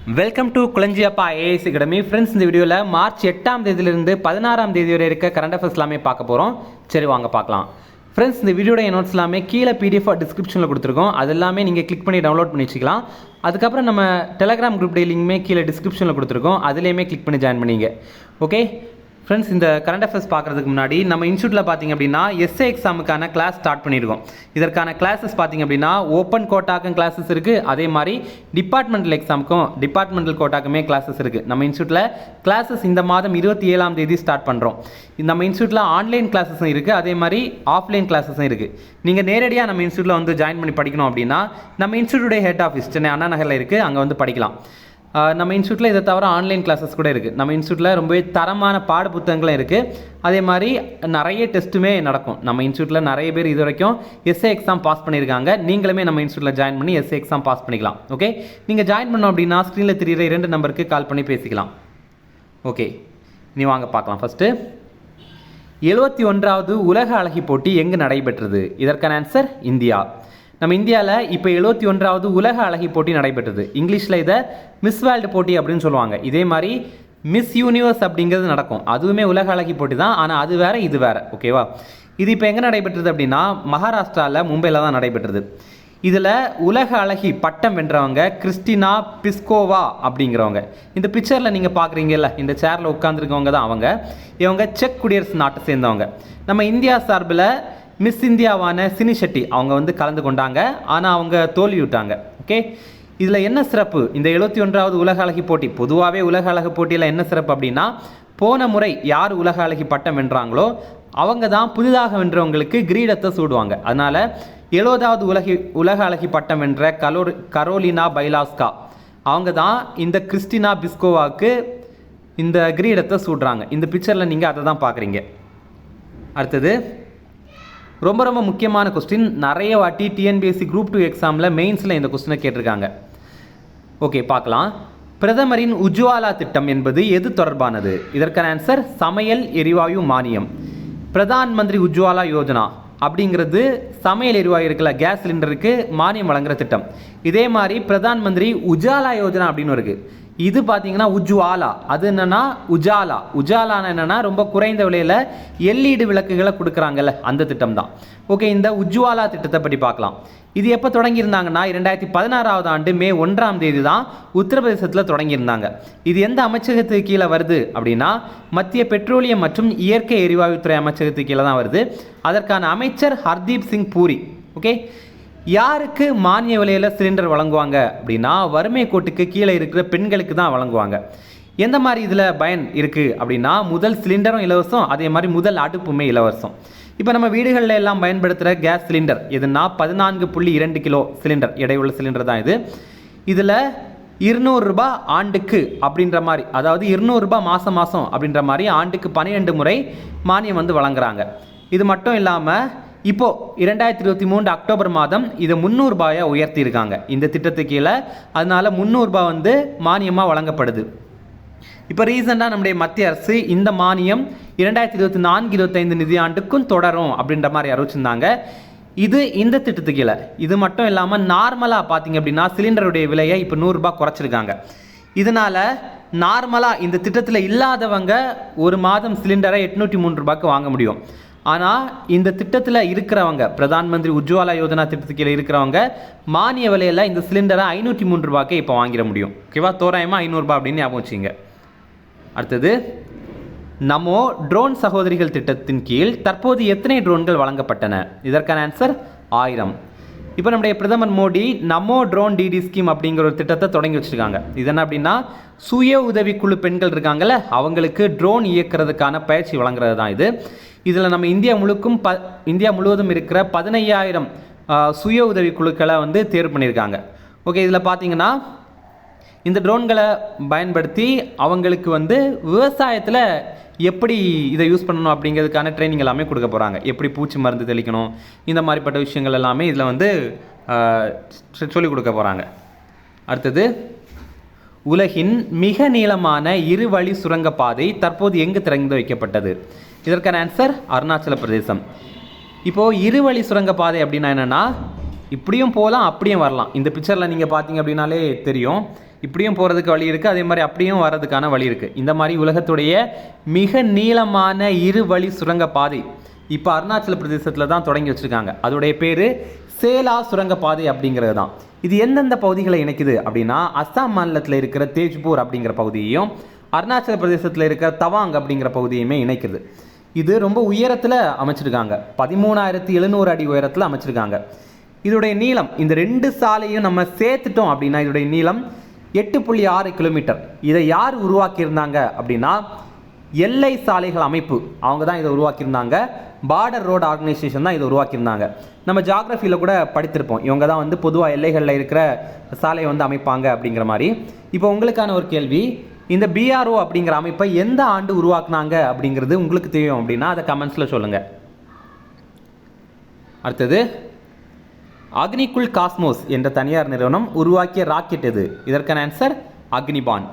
Welcome to Kulanjiappa IAS academy. Friends, இந்த வீடியோவில் March 8ஆம் தேதியிலிருந்து 16ஆம் தேதி வரை இருக்க கரண்ட் அஃபேர்ஸ் எல்லாமே பார்க்க போகிறோம். சரி, வாங்க பார்க்கலாம். ஃப்ரெண்ட்ஸ், இந்த வீடியோட நோட்ஸ் எல்லாமே கீழே பிடிஎஃப் டிஸ்கிரிப்ஷனில் கொடுத்துருக்கோம். அது எல்லாமே நீங்கள் கிளிக் பண்ணி டவுன்லோட் பண்ணி வச்சுக்கலாம். அதுக்கப்புறம் நம்ம டெலகிராம் குரூப் டெய்லிங்குமே கீழே டிஸ்கிரிப்ஷனில் கொடுத்துருக்கோம். அதுலேயுமே கிளிக் பண்ணி ஜாயின் பண்ணிங்க. ஓகே ஃப்ரெண்ட்ஸ், இந்த கரண்ட் அஃபேர்ஸ் பார்க்குறதுக்கு முன்னாடி நம்ம இன்ஸ்டியூட்டில் பார்த்திங்க அப்படின்னா எஸ்ஏ எக்ஸாமுக்கான கிளாஸ் ஸ்டார்ட் பண்ணியிருக்கோம். இதற்கான கிளாஸஸ் பார்த்திங்க அப்படின்னா ஓப்பன் கோட்டாக்கும் கிளாஸஸ் இருக்குது. அதே மாதிரி டிபார்ட்மெண்டல் எக்ஸாமுக்கும் டிபார்ட்மெண்டல் கோட்டாக்குமே கிளாஸஸ் இருக்குது. நம்ம இன்ஸ்டியூட்டில் கிளாஸஸ் இந்த மாதம் 27ஆம் தேதி ஸ்டார்ட் பண்ணுறோம். நம்ம இன்ஸ்டியூட்டில் ஆன்லைன் கிளாஸஸும் இருக்குது, அதே மாதிரி ஆஃப்லைன் கிளாஸஸும் இருக்குது. நீங்கள் நேரடியாக நம்ம இன்ஸ்டியூட்டில் வந்து ஜாயின் பண்ணி படிக்கணும் அப்படின்னா நம்ம இன்ஸ்டியூட்டுடைய ஹெட் ஆஃபீஸ் சென்னை அண்ணா நகரில் இருக்குது, அங்கே வந்து படிக்கலாம். நம்ம இன்ஸ்டியூட்டில் இதை தவிர ஆன்லைன் கிளாஸஸ் கூட இருக்குது. நம்ம இன்ஸ்டியூட்டில் ரொம்பவே தரமான பாட புத்தகங்களும் இருக்குது. அதே மாதிரி நிறைய டெஸ்ட்டுமே நடக்கும். நம்ம இன்ஸ்டியூட்டில் நிறைய பேர் இது வரைக்கும் எஸ்ஏ எக்ஸாம் பாஸ் பண்ணியிருக்காங்க. நீங்களுமே நம்ம இன்ஸ்டியூட்டில் ஜாயின் பண்ணி எஸ்ஏ எக்ஸாம் பாஸ் பண்ணிக்கலாம். ஓகே, நீங்கள் ஜாயின் பண்ணோம் அப்படின்னா ஸ்க்ரீனில் தெரியுற 2 நம்பருக்கு கால் பண்ணி பேசிக்கலாம். ஓகே, நீ வாங்க பார்க்கலாம். ஃபஸ்ட்டு 71வது உலக அழகி போட்டி எங்கு நடைபெற்றது? இதற்கான ஆன்சர் இந்தியா. நம்ம இந்தியாவில் இப்போ 71வது உலக அழகி போட்டி நடைபெற்றது. இங்கிலீஷில் இதை மிஸ் வேர்ல்டு போட்டி அப்படின்னு சொல்லுவாங்க. இதே மாதிரி மிஸ் யூனிவர்ஸ் அப்படிங்கிறது நடக்கும். அதுவுமே உலக அழகி போட்டி தான், ஆனால் அது வேறு இது வேறு. ஓகேவா? இது இப்போ எங்கே நடைபெற்றது அப்படின்னா மகாராஷ்டிராவில் மும்பையில் தான் நடைபெற்றது. இதில் உலக அழகி பட்டம் வென்றவங்க கிறிஸ்டினா பிஸ்கோவா அப்படிங்கிறவங்க. இந்த பிக்சரில் நீங்கள் பார்க்குறீங்கல்ல, இந்த சேரில் உட்காந்துருக்கவங்க தான் அவங்க. இவங்க செக் குடியரசு நாட்டை சேர்ந்தவங்க. நம்ம இந்தியா சார்பில் மிஸ் இந்தியாவான சினி ஷெட்டி அவங்க வந்து கலந்து கொண்டாங்க, ஆனால் அவங்க தோல்வி விட்டாங்க. ஓகே, இதில் என்ன சிறப்பு? இந்த 71வது உலக அழகி போட்டி, பொதுவாகவே உலக அழகு போட்டியில் என்ன சிறப்பு அப்படின்னா, போன முறை யார் உலக அழகி பட்டம் வென்றாங்களோ அவங்க தான் புதிதாக வென்றவங்களுக்கு கிரீடத்தை சூடுவாங்க. அதனால் 70வது உலக அழகி பட்டம் வென்ற கரோலினா பைலாஸ்கா அவங்க தான் இந்த கிறிஸ்டினா பிஸ்கோவாவுக்கு இந்த கிரீடத்தை சூடுறாங்க. இந்த பிக்சரில் நீங்கள் அதை தான் பார்க்குறீங்க. அடுத்தது ரொம்ப ரொம்ப முக்கியமான கொஸ்டின். நிறைய வாட்டி டிஎன்பிஎஸ்சி குரூப் 2 எக்ஸாமில் மெயின்ஸில் இந்த கொஸ்டினை கேட்டிருக்காங்க. ஓகே, பார்க்கலாம். பிரதமரின் உஜ்வாலா திட்டம் என்பது எது தொடர்பானது? இதற்கான ஆன்சர் சமையல் எரிவாயு மானியம். பிரதான் மந்திரி உஜ்வாலா யோஜனா அப்படிங்கிறது சமையல் எரிவாயு இருக்குல்ல, கேஸ் சிலிண்டருக்கு மானியம் வழங்குற திட்டம். இதே மாதிரி பிரதான் மந்திரி உஜாலா யோஜனா அப்படின்னு இருக்குது. இது பார்த்தீங்கன்னா உஜ்வாலா, அது என்னென்னா உஜாலான என்னென்னா ரொம்ப குறைந்த விலையில் எல்இடி விளக்குகளை கொடுக்குறாங்கல்ல, அந்த திட்டம் தான். ஓகே, இந்த உஜ்வாலா திட்டத்தை பற்றி பார்க்கலாம். இது எப்போ தொடங்கியிருந்தாங்கன்னா 2016ஆவது ஆண்டு மே 1ஆம் தேதி தான் உத்தரப்பிரதேசத்தில் தொடங்கியிருந்தாங்க. இது எந்த அமைச்சகத்துக்கு கீழே வருது அப்படின்னா மத்திய பெட்ரோலியம் மற்றும் இயற்கை எரிவாயுத்துறை அமைச்சகத்துக்கு கீழே தான் வருது. அதற்கான அமைச்சர் ஹர்தீப் சிங் பூரி. ஓகே, யாருக்கு மானிய விலையில் சிலிண்டர் வழங்குவாங்க அப்படின்னா வறுமை கோட்டுக்கு கீழே இருக்கிற பெண்களுக்கு தான் வழங்குவாங்க. எந்த மாதிரி இதில் பயன் இருக்குது அப்படின்னா முதல் சிலிண்டரும் இலவசம், அதே மாதிரி முதல் அடுப்புமே இலவசம். இப்போ நம்ம வீடுகளில் எல்லாம் பயன்படுத்துகிற கேஸ் சிலிண்டர் எதுனா 14.2 கிலோ சிலிண்டர் எடையுள்ள சிலிண்டர் தான் இது. இதில் 200 ரூபாய் ஆண்டுக்கு அப்படின்ற மாதிரி, அதாவது 200 ரூபாய் மாதம் அப்படின்ற மாதிரி ஆண்டுக்கு 12 முறை மானியம் வந்து வழங்குறாங்க. இது மட்டும் இல்லாமல் இப்போது 2023 அக்டோபர் மாதம் இதை 300 ரூபாயை உயர்த்தியிருக்காங்க இந்த திட்டத்துக்கு கீழே. அதனால் 300 ரூபாய் வந்து மானியமாக வழங்கப்படுது. இப்போ ரீசெண்டாக நம்முடைய மத்திய அரசு இந்த மானியம் 2024-25 நிதியாண்டுக்கும் தொடரும் அப்படின்ற மாதிரி அறிவிச்சிருந்தாங்க. இது இந்த திட்டத்துக்கு கீழே. இது மட்டும் இல்லாமல் நார்மலாக பார்த்தீங்க அப்படின்னா சிலிண்டருடைய விலையை இப்போ 100 ரூபாய் குறைச்சிருக்காங்க. இதனால் நார்மலாக இந்த திட்டத்தில் இல்லாதவங்க ஒரு மாதம் சிலிண்டரை 803 ரூபாய்க்கு வாங்க முடியும். ஆனால் இந்த திட்டத்தில் இருக்கிறவங்க, பிரதான் மந்திரி உஜ்வாலா யோஜனா திட்டத்துக்கு கீழே இருக்கிறவங்க மானிய விலையில் இந்த சிலிண்டரை 503 ரூபாய்க்கு இப்போ வாங்கிட முடியும். ஓகேவா? தோராயமாக 500 ரூபாய் அப்படின்னு ஞாபகம் வச்சுங்க. அடுத்தது, நமோ ட்ரோன் சகோதரிகள் திட்டத்தின் கீழ் தற்போது எத்தனை ட்ரோன்கள் வழங்கப்பட்டன? இதற்கான ஆன்சர் 1000. இப்போ நம்முடைய பிரதமர் மோடி நமோ ட்ரோன் டிடி ஸ்கீம் அப்படிங்கிற ஒரு திட்டத்தை தொடங்கி வச்சுருக்காங்க. இது என்ன அப்படின்னா சுய உதவிக்குழு பெண்கள் இருக்காங்கல்ல, அவங்களுக்கு ட்ரோன் இயக்கிறதுக்கான பயிற்சி வழங்குறது தான் இது. இதில் நம்ம இந்தியா முழுவதும் இருக்கிற 15,000 சுய உதவி குழுக்களை வந்து தேர்வு பண்ணியிருக்காங்க. ஓகே, இதில் பார்த்தீங்கன்னா இந்த ட்ரோன்களை பயன்படுத்தி அவங்களுக்கு வந்து விவசாயத்தில் எப்படி இதை யூஸ் பண்ணணும் அப்படிங்கிறதுக்கான ட்ரைனிங் எல்லாமே கொடுக்க போகிறாங்க. எப்படி பூச்சி மருந்து தெளிக்கணும், இந்த மாதிரிப்பட்ட விஷயங்கள் எல்லாமே இதில் வந்து சொல்லிக் கொடுக்க போகிறாங்க. அடுத்தது, உலகின் மிக நீளமான இருவழி சுரங்கப்பாதை தற்போது எங்கு திறந்து வைக்கப்பட்டது? இதற்கான ஆன்சர் அருணாச்சல பிரதேசம். இப்போது இருவழி சுரங்கப்பாதை அப்படின்னா என்னென்னா இப்படியும் போகலாம் அப்படியும் வரலாம். இந்த பிக்சரில் நீங்கள் பார்த்தீங்க அப்படின்னாலே தெரியும். இப்படியும் போகிறதுக்கு வழி இருக்குது, அதே மாதிரி அப்படியும் வர்றதுக்கான வழி இருக்குது. இந்த மாதிரி உலகத்துடைய மிக நீளமான இரு வழி சுரங்க பாதை இப்போ அருணாச்சல பிரதேசத்தில் தான் தொடங்கி வச்சுருக்காங்க. அதோடைய பேர் சேலா சுரங்கப்பாதை அப்படிங்கிறது தான். இது எந்தெந்த பகுதிகளை இணைக்குது அப்படின்னா, அஸ்ஸாம் மாநிலத்தில் இருக்கிற தேஜ்பூர் அப்படிங்கிற பகுதியையும் அருணாச்சல பிரதேசத்தில் இருக்கிற தவாங் அப்படிங்கிற பகுதியுமே இணைக்குது. இது ரொம்ப உயரத்தில் அமைச்சிருக்காங்க, 13,700 அடி உயரத்தில் அமைச்சிருக்காங்க. இதோடைய நீளம், இந்த 2 சாலையும் நம்ம சேர்த்துட்டோம் அப்படின்னா இதோடைய நீளம் 8.6 கிலோமீட்டர். இதை யார் உருவாக்கியிருந்தாங்க அப்படின்னா எல்லை சாலைகள் அமைப்பு, அவங்க தான் இதை உருவாக்கியிருந்தாங்க. பார்டர் ரோடு ஆர்கனைசேஷன் தான் இதை உருவாக்கியிருந்தாங்க. நம்ம ஜியாகிரஃபியில் கூட படித்திருப்போம், இவங்க தான் வந்து பொதுவாக எல்லைகளில் இருக்கிற சாலையை வந்து அமைப்பாங்க அப்படிங்கிற மாதிரி. இப்போ உங்களுக்கான ஒரு கேள்வி, இந்த பிஆர்ஓ அப்படிங்கிற அமைப்பை எந்த ஆண்டு உருவாக்குனாங்க அப்படிங்கிறது உங்களுக்கு தெரியும் அப்படின்னா அதை கமெண்ட்ஸில் சொல்லுங்கள். அடுத்தது, அக்னிகுல் காஸ்மோஸ் என்ற தனியார் நிறுவனம் உருவாக்கிய ராக்கெட் எது? இதற்கான ஆன்சர் அக்னிபான்.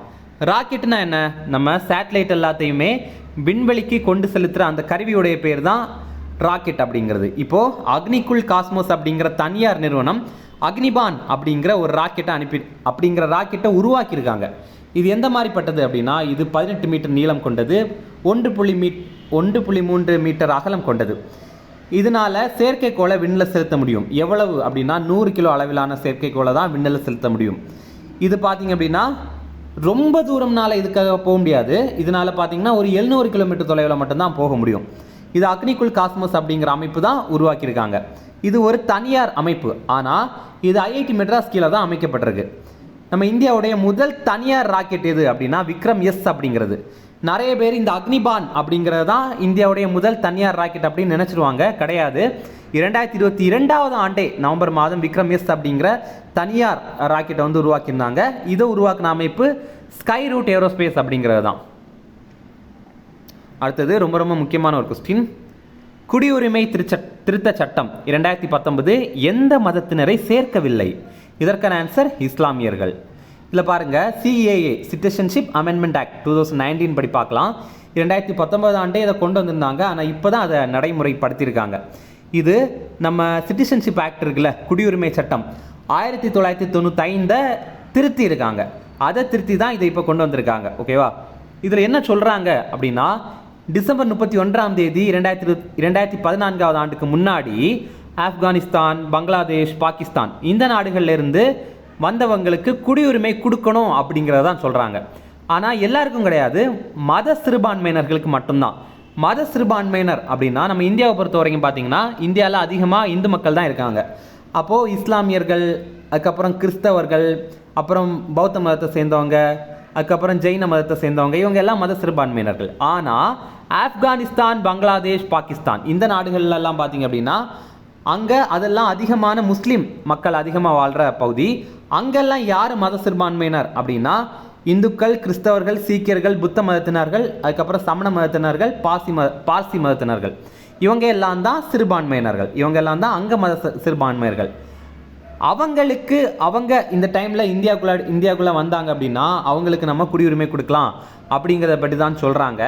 ராக்கெட்னா என்ன? நம்ம சேட்டலைட் எல்லாத்தையுமே விண்வெளிக்கு கொண்டு செலுத்துகிற அந்த கருவியுடைய பேர் தான் ராக்கெட் அப்படிங்கிறது. இப்போது அக்னிகுல் காஸ்மோஸ் அப்படிங்கிற தனியார் நிறுவனம் அக்னிபான் அப்படிங்கிற ஒரு ராக்கெட்டை உருவாக்கியிருக்காங்க. இது எந்த மாதிரிப்பட்டது அப்படின்னா, இது 18 மீட்டர் நீளம் கொண்டது, 1.3 மீட்டர் அகலம் கொண்டது. இதனால் செயற்கைக்கோளை விண்ணில் செலுத்த முடியும். எவ்வளவு அப்படின்னா 100 கிலோ அளவிலான செயற்கைக்கோளை தான் விண்ணில் செலுத்த முடியும். இது பார்த்திங்க அப்படின்னா ரொம்ப தூரம்னால இதுக்காக போக முடியாது. இதனால் பார்த்தீங்கன்னா ஒரு 700 கிலோமீட்டர் தொலைவில் மட்டும்தான் போக முடியும். இது அக்னிகுல் காஸ்மோஸ் அப்படிங்கிற அமைப்பு தான் உருவாக்கியிருக்காங்க. இது ஒரு தனியார் அமைப்பு, ஆனால் இது ஐஐடி மெட்ராஸ் கீழே தான் அமைக்கப்பட்டிருக்கு. நம்ம இந்தியாவுடைய முதல் தனியார் ராக்கெட் எது அப்படின்னா விக்ரம் எஸ் அப்படிங்கிறது. நிறைய பேர் இந்த அக்னிபான் அப்படிங்கிறது தான் இந்தியாவுடைய முதல் தனியார் ராக்கெட் அப்படின்னு நினச்சிருவாங்க. கிடையாது. 2022 ஆண்டே நவம்பர் மாதம் விக்ரம் எஸ் அப்படிங்கிற தனியார் ராக்கெட்டை வந்து உருவாக்கியிருந்தாங்க. இதை உருவாக்கின அமைப்பு ஸ்கை ரூட் ஏரோஸ்பேஸ் அப்படிங்கிறது தான். அடுத்தது ரொம்ப ரொம்ப முக்கியமான ஒரு கொஸ்டின், குடியுரிமை திருத்த சட்டம் 2019 எந்த மதத்தினரை சேர்க்கவில்லை? இதற்கான ஆன்சர் இஸ்லாமியர்கள். இதில் பாருங்கள், சிஏஏ சிட்டிசன்ஷிப் அமெண்ட்மெண்ட் ஆக்ட் 2019 படி பார்க்கலாம். 2019 ஆண்டே இதை கொண்டு வந்திருந்தாங்க, ஆனால் இப்போ தான் அதை நடைமுறைப்படுத்தியிருக்காங்க. இது நம்ம சிட்டிசன்ஷிப் ஆக்ட் இருக்குல்ல, குடியுரிமை சட்டம் 1995 திருத்தி இருக்காங்க. அதை திருத்தி தான் இதை இப்போ கொண்டு வந்திருக்காங்க. ஓகேவா? இதில் என்ன சொல்கிறாங்க அப்படின்னா, டிசம்பர் 31 2014 ஆண்டுக்கு முன்னாடி ஆப்கானிஸ்தான், பங்களாதேஷ், பாகிஸ்தான் இந்த நாடுகள்லேருந்து வந்தவங்களுக்கு குடியுரிமை கொடுக்கணும் அப்படிங்கிறதான் சொல்கிறாங்க. ஆனால் எல்லாருக்கும் கிடையாது, மத சிறுபான்மையினர்களுக்கு மட்டும்தான். மத சிறுபான்மையினர் அப்படின்னா நம்ம இந்தியாவை பொறுத்த வரைக்கும் பார்த்தீங்கன்னா இந்தியாவில் அதிகமாக இந்து மக்கள் தான் இருக்காங்க. அப்போது இஸ்லாமியர்கள், அதுக்கப்புறம் கிறிஸ்தவர்கள், அப்புறம் பௌத்த மதத்தை சேர்ந்தவங்க, அதுக்கப்புறம் ஜெயின மதத்தை சேர்ந்தவங்க, இவங்க எல்லாம் மத சிறுபான்மையினர்கள். ஆனால் ஆப்கானிஸ்தான், பங்களாதேஷ், பாகிஸ்தான் இந்த நாடுகள்லாம் பார்த்தீங்க அப்படின்னா அங்கே அதெல்லாம் அதிகமான முஸ்லீம் மக்கள் அதிகமாக வாழ்கிற பகுதி. அங்கெல்லாம் யார் மத சிறுபான்மையினர் அப்படின்னா இந்துக்கள், கிறிஸ்தவர்கள், சீக்கியர்கள், புத்த மதத்தினர்கள், அதுக்கப்புறம் சமண மதத்தினர்கள், பார்சி மதத்தினர்கள், இவங்க எல்லாம் தான் சிறுபான்மையினர்கள். இவங்க எல்லாம் தான் அங்கே மத சிறுபான்மையர்கள். அவங்க இந்த டைமில் இந்தியாவுக்குள்ளே வந்தாங்க அப்படின்னா அவங்களுக்கு நம்ம குடியுரிமை கொடுக்கலாம் அப்படிங்கிறத பற்றி தான் சொல்கிறாங்க.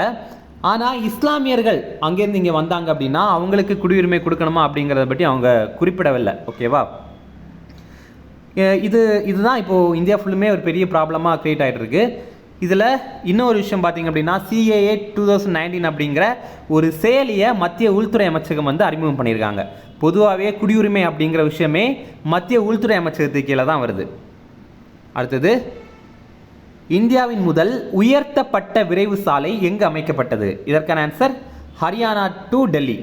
ஆனால் இஸ்லாமியர்கள் அங்கேருந்து இங்கே வந்தாங்க அப்படின்னா அவங்களுக்கு குடியுரிமை கொடுக்கணுமா அப்படிங்கிறத பற்றி அவங்க குறிப்பிடவில்லை. ஓகேவா? இதுதான் இப்போது இந்தியா ஃபுல்லுமே ஒரு பெரிய ப்ராப்ளமாக க்ரியேட் ஆகிட்டு இருக்கு. இதில் இன்னொரு விஷயம் பார்த்திங்க அப்படின்னா சிஏஏ 2019 அப்படிங்கிற ஒரு செயலியை மத்திய உள்துறை அமைச்சகம் வந்து அறிமுகம் பண்ணியிருக்காங்க. பொதுவாகவே குடியுரிமை அப்படிங்கிற விஷயமே மத்திய உள்துறை அமைச்சகத்துக்கு கீழே தான் வருது. அடுத்தது, இந்தியாவின் முதல் உயர்த்தப்பட்ட விரைவு சாலை எங்கு அமைக்கப்பட்டது? இதற்கான ஆன்சர் ஹரியானா டு டெல்லி.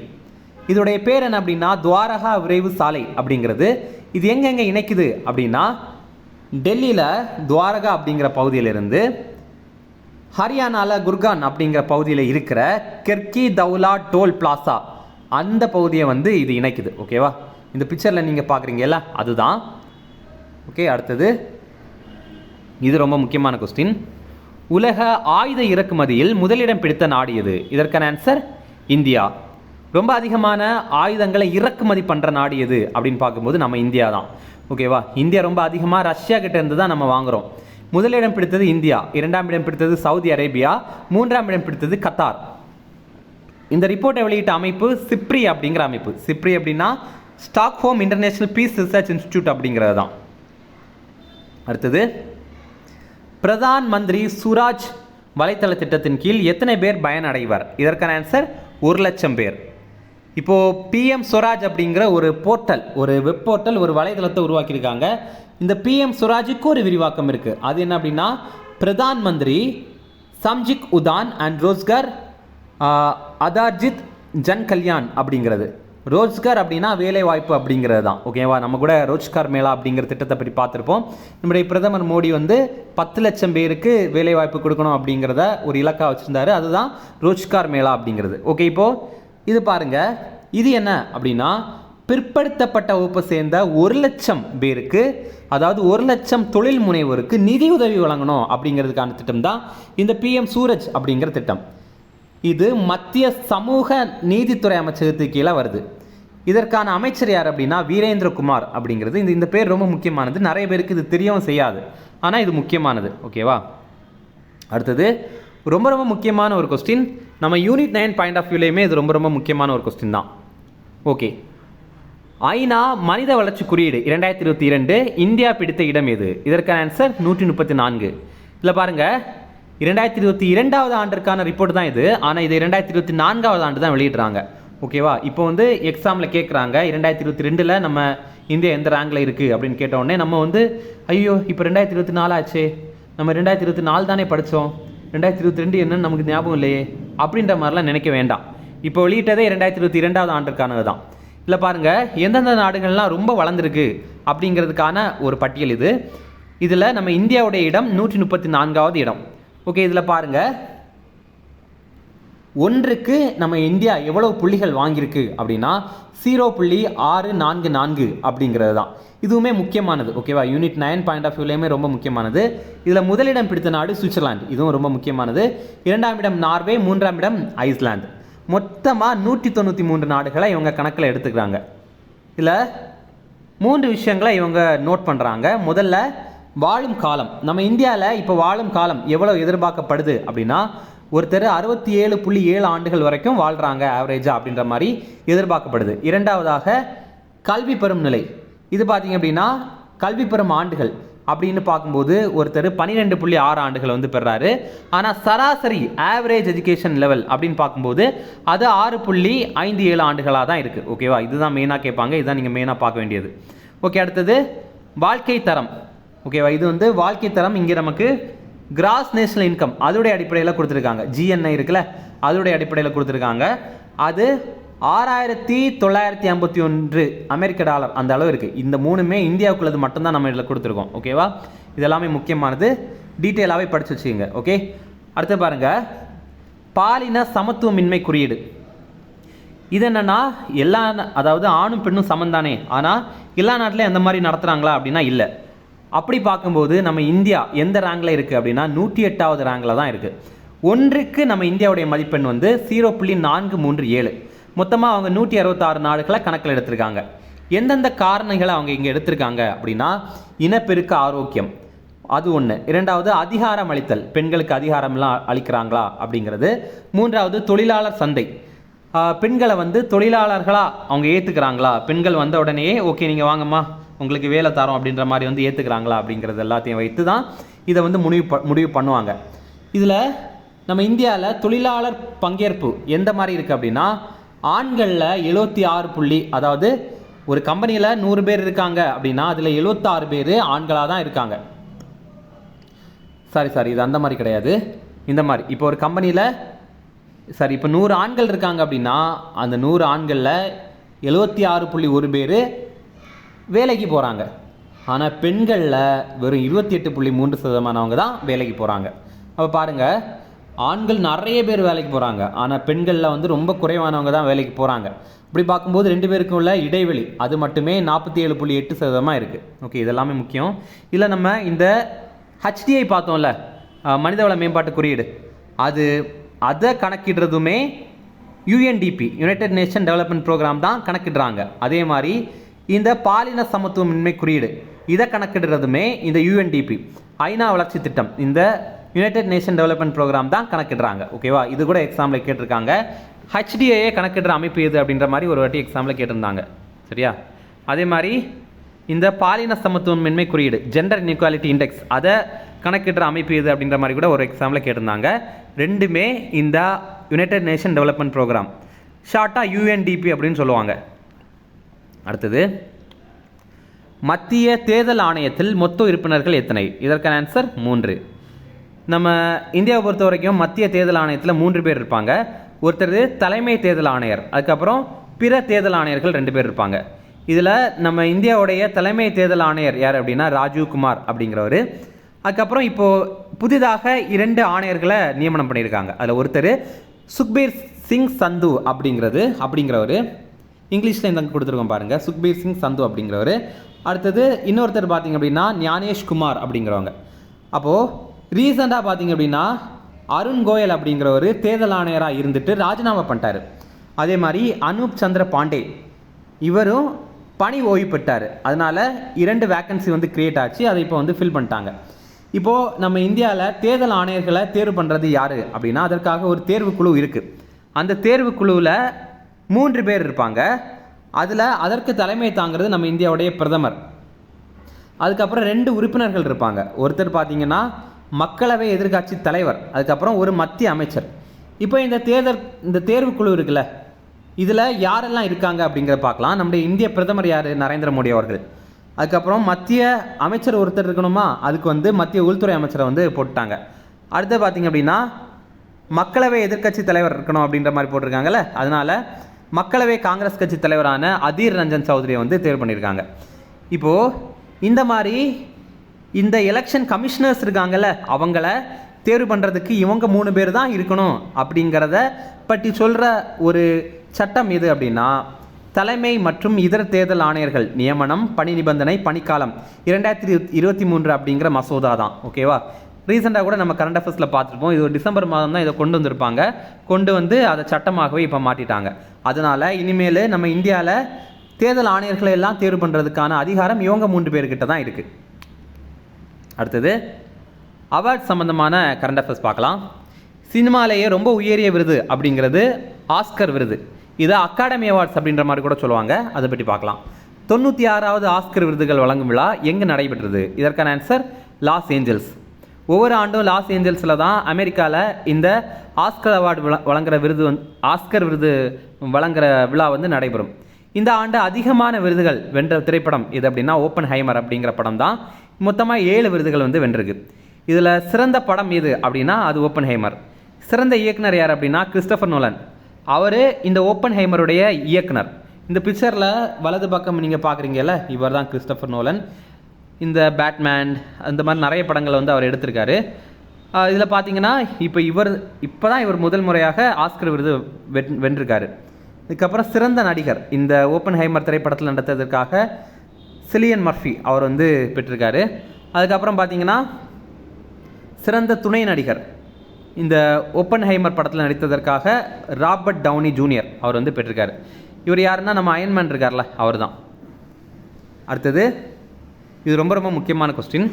இதோடைய பேர் என்ன அப்படின்னா துவாரகா விரைவு சாலை அப்படிங்கிறது. இது எங்கெங்கே இணைக்குது அப்படின்னா டெல்லியில் துவாரகா அப்படிங்கிற பகுதியிலிருந்து ஹரியானாவில் குர்கான் அப்படிங்கிற பகுதியில் இருக்கிற கெர்கி தௌலா டோல் பிளாசா அந்த பகுதியை வந்து இது இணைக்குது. ஓகேவா? இந்த பிக்சரில் நீங்கள் பார்க்குறீங்கல்ல அதுதான். ஓகே, அடுத்தது இது ரொம்ப முக்கியமான கொஸ்டின். உலக ஆயுத இறக்குமதியில் முதலிடம் பிடித்த நாடு எது? இதற்கான ஆன்சர் இந்தியா. ரொம்ப அதிகமான ஆயுதங்களை இறக்குமதி பண்ணுற நாடு எது அப்படின்னு பார்க்கும்போது நம்ம இந்தியா தான். ஓகேவா? இந்தியா ரொம்ப அதிகமாக ரஷ்யா கிட்ட இருந்து தான் நம்ம வாங்குகிறோம். முதலிடம் பிடித்தது இந்தியா, 2ஆம் இடம் பிடித்தது சவுதி அரேபியா, 3ஆம் இடம் பிடித்தது கத்தார். இந்த ரிப்போர்ட்டை வெளியிட்ட அமைப்பு சிப்ரி அப்படிங்கிற அமைப்பு. சிப்ரி அப்படின்னா Stockholm International Peace Research Institute அப்படிங்கிறது தான். அடுத்தது, பிரதான் மந்திரி சுராஜ் வலைத்தள திட்டத்தின் கீழ் எத்தனை பேர் பயனடைவர்? இதற்கான ஆன்சர் 1,00,000 பேர். இப்போது பிஎம் ஸ்வராஜ் அப்படிங்கிற ஒரு போர்ட்டல், ஒரு வெப் போர்ட்டல், ஒரு வலைதளத்தை உருவாக்கியிருக்காங்க. இந்த பிஎம் ஸ்வராஜுக்கு ஒரு விரிவாக்கம் இருக்குது. அது என்ன அப்படின்னா, பிரதான் மந்திரி சம்ஜிக் உதான் அண்ட் ரோஸ்கர் அதார்ஜித் ஜன் கல்யாண் அப்படிங்கிறது. ரோஜ்கார் அப்படின்னா வேலை வாய்ப்பு அப்படிங்கிறது தான். ஓகேவா, நம்ம கூட ரோஜ்கார் மேளா அப்படிங்கிற திட்டத்தை பற்றி பார்த்துருப்போம். நம்முடைய பிரதமர் மோடி வந்து 10 லட்சம் பேருக்கு வேலை வாய்ப்பு கொடுக்கணும் அப்படிங்கிறத ஒரு இலக்காக வச்சுருந்தாரு. அதுதான் ரோஜ்கார் மேளா அப்படிங்கிறது. ஓகே, இப்போது இது பாருங்கள், இது என்ன அப்படின்னா, பிற்படுத்தப்பட்ட வகுப்பை சேர்ந்த 1,00,000 பேருக்கு, அதாவது 1,00,000 தொழில் முனைவோருக்கு நிதி உதவி வழங்கணும் அப்படிங்கிறதுக்கான திட்டம் தான் இந்த பிஎம் சூரஜ் அப்படிங்கிற திட்டம். இது மத்திய சமூக நீதித்துறை அமைச்சகத்துக்கு கீழே வருது. இதற்கான அமைச்சர் யார் அப்படின்னா வீரேந்திரகுமார் அப்படிங்கிறது. இந்த பேர் ரொம்ப முக்கியமானது. நிறைய பேருக்கு இது தெரியவும் செய்யாது, ஆனால் இது முக்கியமானது. ஓகேவா, அடுத்தது ரொம்ப ரொம்ப முக்கியமான ஒரு கொஸ்டின். நம்ம யூனிட் 9 பாயிண்ட் ஆஃப் வியூலையுமே இது ரொம்ப ரொம்ப முக்கியமான ஒரு கொஸ்டின் தான். ஓகே, ஐநா மனித வளர்ச்சி குறியீடு 2022 இந்தியா பிடித்த இடம் எது? இதற்கான ஆன்சர் 134. இதில் பாருங்கள், 2022 ஆண்டிற்கான ரிப்போர்ட் தான் இது. ஆனால் இது 2024 ஆண்டு தான் வெளியிடுறாங்க. ஓகேவா, இப்போ வந்து எக்ஸாமில் கேட்குறாங்க 2022 நம்ம இந்தியா எந்த ரேங்கில் இருக்குது அப்படின்னு கேட்டவுடனே நம்ம வந்து ஐயோ இப்போ 2024 ஆச்சே, நம்ம 2024 தானே படித்தோம், 2022 என்னன்னு நமக்கு ஞாபகம் இல்லையே அப்படின்ற மாதிரிலாம் நினைக்க வேண்டாம். இப்போ வெளியிட்டதே 2022 ஆண்டிற்கானது தான். இல்லை பாருங்கள், எந்தெந்த நாடுகள்லாம் ரொம்ப வளர்ந்துருக்கு அப்படிங்கிறதுக்கான ஒரு பட்டியல் இது. இதில் நம்ம இந்தியாவுடைய இடம் 134வது இடம். ஓகே, இதில் பாருங்கள், ஒன்றுக்கு நம்ம இந்தியா எவ்வளவு புள்ளிகள் வாங்கியிருக்கு அப்படின்னா 0.644 அப்படிங்கிறது தான். இதுவுமே முக்கியமானது. ஓகேவா, யூனிட் 9 பாயிண்ட் ஆஃப் வியூலையுமே ரொம்ப முக்கியமானது. இதில் முதலிடம் பிடித்த நாடு சுவிட்சர்லாந்து, இதுவும் ரொம்ப முக்கியமானது. 2ஆம் இடம் நார்வே, 3ஆம் இடம் ஐஸ்லாந்து. மொத்தமாக 193 நாடுகளை இவங்க கணக்கில் எடுத்துக்கிறாங்க. இதில் 3 விஷயங்களை இவங்க நோட் பண்ணுறாங்க. முதல்ல வாழும் காலம். நம்ம இந்தியாவில் இப்போ வாழும் காலம் எவ்வளோ எதிர்பார்க்கப்படுது அப்படின்னா, ஒருத்தர் 67.7 ஆண்டுகள் வரைக்கும் வாழ்கிறாங்க ஆவரேஜாக அப்படின்ற மாதிரி எதிர்பார்க்கப்படுது. இரண்டாவதாக கல்வி பெறும் நிலை. இது பார்த்திங்க அப்படின்னா கல்வி பெறும் ஆண்டுகள் அப்படின்னு பார்க்கும்போது ஒருத்தர் 12.6 ஆண்டுகள் வந்து பெறாரு. ஆனால் சராசரி ஆவரேஜ் எஜுகேஷன் லெவல் அப்படின்னு பார்க்கும்போது அது 6.57 ஆண்டுகளாக தான் இருக்குது. ஓகேவா, இதுதான் மெயினாக கேட்பாங்க. இதுதான் நீங்கள் மெயினாக பார்க்க வேண்டியது. ஓகே, அடுத்தது வாழ்க்கை தரம். ஓகேவா, இது வந்து வாழ்க்கை தரம். இங்கே நமக்கு கிராஸ் நேஷனல் இன்கம் அதோடைய அடிப்படையில் கொடுத்துருக்காங்க. ஜிஎன்ஐ இருக்குல்ல, அதோடைய அடிப்படையில் கொடுத்துருக்காங்க. அது 6,951 அமெரிக்க டாலர் அந்த அளவு இருக்குது. இந்த மூணுமே இந்தியாவுக்குள்ளது மட்டும்தான் நம்ம இதில் கொடுத்துருக்கோம். ஓகேவா, இதெல்லாமே முக்கியமானது, டீட்டெயிலாகவே படித்து வச்சுக்கோங்க. ஓகே, அடுத்து பாருங்கள், பாலின சமத்துவமின்மை குறியீடு. இது என்னென்னா எல்லா, அதாவது ஆணும் பெண்ணும் சமந்தானே, ஆனால் எல்லா நாட்டிலையும் அந்த மாதிரி நடத்துகிறாங்களா அப்படின்னா இல்லை. அப்படி பார்க்கும்போது நம்ம இந்தியா எந்த ரேங்கில் இருக்குது அப்படின்னா 108வது ரேங்கில் தான் இருக்குது. ஒன்றுக்கு நம்ம இந்தியாவுடைய மதிப்பெண் வந்து 0.437. மொத்தமாக அவங்க 166 நாடுகளை கணக்கில் எடுத்திருக்காங்க. எந்தெந்த காரணிகளை அவங்க இங்கே எடுத்திருக்காங்க அப்படின்னா, இனப்பெருக்க ஆரோக்கியம் அது ஒன்று. இரண்டாவது அதிகாரம் அளித்தல், பெண்களுக்கு அதிகாரம்லாம் அளிக்கிறாங்களா அப்படிங்கிறது. மூன்றாவது தொழிலாளர் சந்தை, பெண்களை வந்து தொழிலாளர்களாக அவங்க ஏற்றுக்கிறாங்களா, பெண்கள் வந்த உடனே ஓகே நீங்கள் வாங்கம்மா உங்களுக்கு வேலை தரோம் அப்படின்ற மாதிரி வந்து ஏற்றுக்கிறாங்களா அப்படிங்கிறது எல்லாத்தையும் வைத்து தான் இதை வந்து முடிவு பண்ணுவாங்க. இதில் நம்ம இந்தியாவில் தொழிலாளர் பங்கேற்பு எந்த மாதிரி இருக்குது அப்படின்னா, ஆண்களில் 76 அதாவது ஒரு கம்பெனியில் 100 பேர் இருக்காங்க அப்படின்னா அதில் 76 பேர் ஆண்களாக தான் இருக்காங்க. சாரி இது அந்த மாதிரி கிடையாது. இந்த மாதிரி இப்போ ஒரு கம்பெனியில் இப்போ 100 ஆண்கள் இருக்காங்க அப்படின்னா அந்த 100 ஆண்களில் 76.1 பேர் வேலைக்கு போகிறாங்க. ஆனால் பெண்களில் வெறும் 28.3% தான் வேலைக்கு போகிறாங்க. அப்போ பாருங்கள், ஆண்கள் நிறைய பேர் வேலைக்கு போகிறாங்க, ஆனால் பெண்களில் வந்து ரொம்ப குறைவானவங்க தான் வேலைக்கு போகிறாங்க. இப்படி பார்க்கும்போது 2 பேருக்கும் உள்ள இடைவெளி அது மட்டுமே 47.8% இருக்குது. ஓகே, இதெல்லாமே முக்கியம். இல்லை நம்ம இந்த HDI பார்த்தோம்ல, மனிதவள மேம்பாட்டு குறியீடு, அதை கணக்கிடுறதுமே UNDP United Nation Development Programme தான் கணக்கிடுறாங்க. அதே மாதிரி இந்த பாலின சமத்துவமின்மை குறியீடு இதை கணக்கிடுறதுமே இந்த UNDP ஐநா வளர்ச்சி திட்டம், இந்த யுனைடெட் நேஷன் டெவலப்மெண்ட் ப்ரோக்ராம் தான் கணக்கிடுறாங்க. ஓகேவா, இது கூட எக்ஸாமில் கேட்டிருக்காங்க. HDI கணக்கிடுற அமைப்பு எது அப்படின்ற மாதிரி ஒரு வாட்டி எக்ஸாமில் கேட்டிருந்தாங்க. சரியா, அதே மாதிரி இந்த பாலின சமத்துவமின்மை குறியீடு ஜெண்டர் இன்இக்வாலிட்டி இண்டெக்ஸ் அதை கணக்கிடுற அமைப்பு எது அப்படின்ற மாதிரி கூட ஒரு எக்ஸாமில் கேட்டிருந்தாங்க. ரெண்டுமே இந்த யுனைடெட் நேஷன் டெவலப்மெண்ட் ப்ரோக்ராம், ஷார்ட்டாக யூஎன்டிபி அப்படின்னு சொல்லுவாங்க. அடுத்தது, மத்திய தேர்தல் ஆணையத்தில் மொத்த உறுப்பினர்கள் எத்தனை? இதற்கான ஆன்சர் 3. நம்ம இந்தியாவை பொறுத்த வரைக்கும் மத்திய தேர்தல் ஆணையத்தில் 3 பேர் இருப்பாங்க. ஒருத்தர் தலைமை தேர்தல் ஆணையர், அதுக்கப்புறம் பிற தேர்தல் ஆணையர்கள் 2 பேர் இருப்பாங்க. இதில் நம்ம இந்தியாவுடைய தலைமை தேர்தல் ஆணையர் யார் அப்படின்னா ராஜீவ் குமார் அப்படிங்கிறவர். அதுக்கப்புறம் இப்போது புதிதாக 2 ஆணையர்களை நியமனம் பண்ணியிருக்காங்க. அதில் ஒருத்தர் சுக்பீர் சிங் சந்து அப்படிங்கிறவர், இங்கிலீஷில் இந்த கொடுத்துருக்கோம் பாருங்கள், சுக்பீர் சிங் சந்து அப்படிங்கிறவர். அடுத்தது இன்னொருத்தர் பார்த்திங்க அப்படின்னா ஞானேஷ் குமார் அப்படிங்கிறவங்க. அப்போது ரீசெண்டாக பார்த்திங்க அப்படின்னா அருண் கோயல் அப்படிங்கிறவர் தேர்தல் ஆணையராக இருந்துட்டு ராஜினாமா பண்ணிட்டார். அதே மாதிரி அனூப் சந்திர பாண்டே இவரும் பணி ஓய்வு பெற்றார். அதனால் 2 வேக்கன்சி வந்து கிரியேட் ஆச்சு. அதை இப்போ வந்து ஃபில் பண்ணிட்டாங்க. இப்போது நம்ம இந்தியாவில் தேர்தல் ஆணையர்களை தேர்வு பண்ணுறது யார் அப்படின்னா அதற்காக ஒரு தேர்வுக்குழு இருக்குது. அந்த தேர்வுக்குழுவில் 3 பேர் இருப்பாங்க. அதில் அதற்கு தலைமை தாங்கிறது நம்ம இந்தியாவுடைய பிரதமர். அதுக்கப்புறம் 2 உறுப்பினர்கள் இருப்பாங்க. ஒருத்தர் பார்த்திங்கன்னா மக்களவை எதிர்க்கட்சி தலைவர், அதுக்கப்புறம் ஒரு மத்திய அமைச்சர். இப்போ இந்த தேர்வுக்குழு இருக்குல்ல, இதில் யாரெல்லாம் இருக்காங்க அப்படிங்கிறத பார்க்கலாம். நம்முடைய இந்திய பிரதமர் யார்? நரேந்திர மோடி அவர்கள். அதுக்கப்புறம் மத்திய அமைச்சர் ஒருத்தர் இருக்கணுமா, அதுக்கு வந்து மத்திய உள்துறை அமைச்சரை வந்து போட்டாங்க. அடுத்து பார்த்திங்க அப்படின்னா மக்களவை எதிர்க்கட்சி தலைவர் இருக்கணும் அப்படின்ற மாதிரி போட்டிருக்காங்கல்ல, அதனால் மக்களவை காங்கிரஸ் கட்சி தலைவரான அதீர் ரஞ்சன் சௌத்ரியை வந்து தேர்வு பண்ணியிருக்காங்க. இப்போது இந்த மாதிரி இந்த எலெக்ஷன் கமிஷனர்ஸ் இருக்காங்கல்ல, அவங்கள தேர்வு பண்ணுறதுக்கு இவங்க 3 பேர் தான் இருக்கணும் அப்படிங்கிறத பற்றி சொல்கிற ஒரு சட்டம் எது அப்படின்னா தலைமை மற்றும் இதர தேர்தல் ஆணையர்கள் நியமனம், பணி நிபந்தனை, பணிக்காலம் 2023 அப்படிங்கிற மசோதா தான். ஓகேவா? ரீசெண்டாக கூட நம்ம கரண்ட் அஃபேர்ஸில் பார்த்துருப்போம். இது ஒரு டிசம்பர் மாதம் தான் இதை கொண்டு வந்திருப்பாங்க. கொண்டு வந்து அதை சட்டமாகவே இப்போ மாற்றிட்டாங்க. அதனால் இனிமேல் நம்ம இந்தியாவில் தேர்தல் ஆணையர்களை எல்லாம் தேர்வு பண்ணுறதுக்கான அதிகாரம் இவங்க 3 பேர்கிட்ட தான் இருக்குது. அடுத்தது அவார்ட் சம்மந்தமான கரண்ட் அஃபேர்ஸ் பார்க்கலாம். சினிமாலேயே ரொம்ப உயரிய விருது அப்படிங்கிறது ஆஸ்கர் விருது. இதை அகாடமி அவார்ட்ஸ் அப்படின்ற மாதிரி கூட சொல்லுவாங்க. அதை பற்றி பார்க்கலாம். 96வது ஆஸ்கர் விருதுகள் வழங்கும் விழா எங்கே நடைபெற்றது? இதற்கான ஆன்சர் லாஸ் ஏஞ்சல்ஸ். ஒவ்வொரு ஆண்டும் லாஸ் ஏஞ்சல்ஸில் தான் அமெரிக்காவில் இந்த ஆஸ்கர் அவார்டு ஆஸ்கர் விருது வழங்குகிற விழா வந்து நடைபெறும். இந்த ஆண்டு அதிகமான விருதுகள் வென்ற திரைப்படம் இது அப்படின்னா ஓப்பன்ஹைமர் அப்படிங்கிற படம் தான். மொத்தமாக 7 விருதுகள் வந்து வென்றிருக்கு. இதில் சிறந்த படம் எது அப்படின்னா அது ஓப்பன்ஹைமர். சிறந்த இயக்குனர் யார் அப்படின்னா கிறிஸ்டோபர் நோலன். அவர் இந்த ஓப்பன்ஹைமருடைய இயக்குனர். இந்த பிக்சரில் வலது பக்கம் நீங்கள் பார்க்குறீங்கல்ல, இவர் தான் கிறிஸ்டோபர் நோலன். இந்த பேட்மேன் அந்த மாதிரி நிறைய படங்களை வந்து அவர் எடுத்திருக்காரு. இதில் பார்த்தீங்கன்னா இப்போ தான் இவர் முதல் முறையாக ஆஸ்கர் விருது வென்றிருக்காரு. இதுக்கப்புறம் சிறந்த நடிகர் இந்த ஓப்பன்ஹைமர் திரைப்படத்தில் நடத்ததற்காக சிலியன் மர்ஃபி அவர் வந்து பெற்றிருக்காரு. அதுக்கப்புறம் பார்த்தீங்கன்னா சிறந்த துணை நடிகர் இந்த ஓப்பன்ஹைமர் படத்தில் நடித்ததற்காக ராபர்ட் டவுனி ஜூனியர் அவர் வந்து பெற்றிருக்காரு. இவர் யாருன்னா நம்ம அயன்மேன் இருக்கார்ல, அவர் தான். அடுத்தது இது ரொம்ப ரொம்ப முக்கியமான கொஸ்டின்.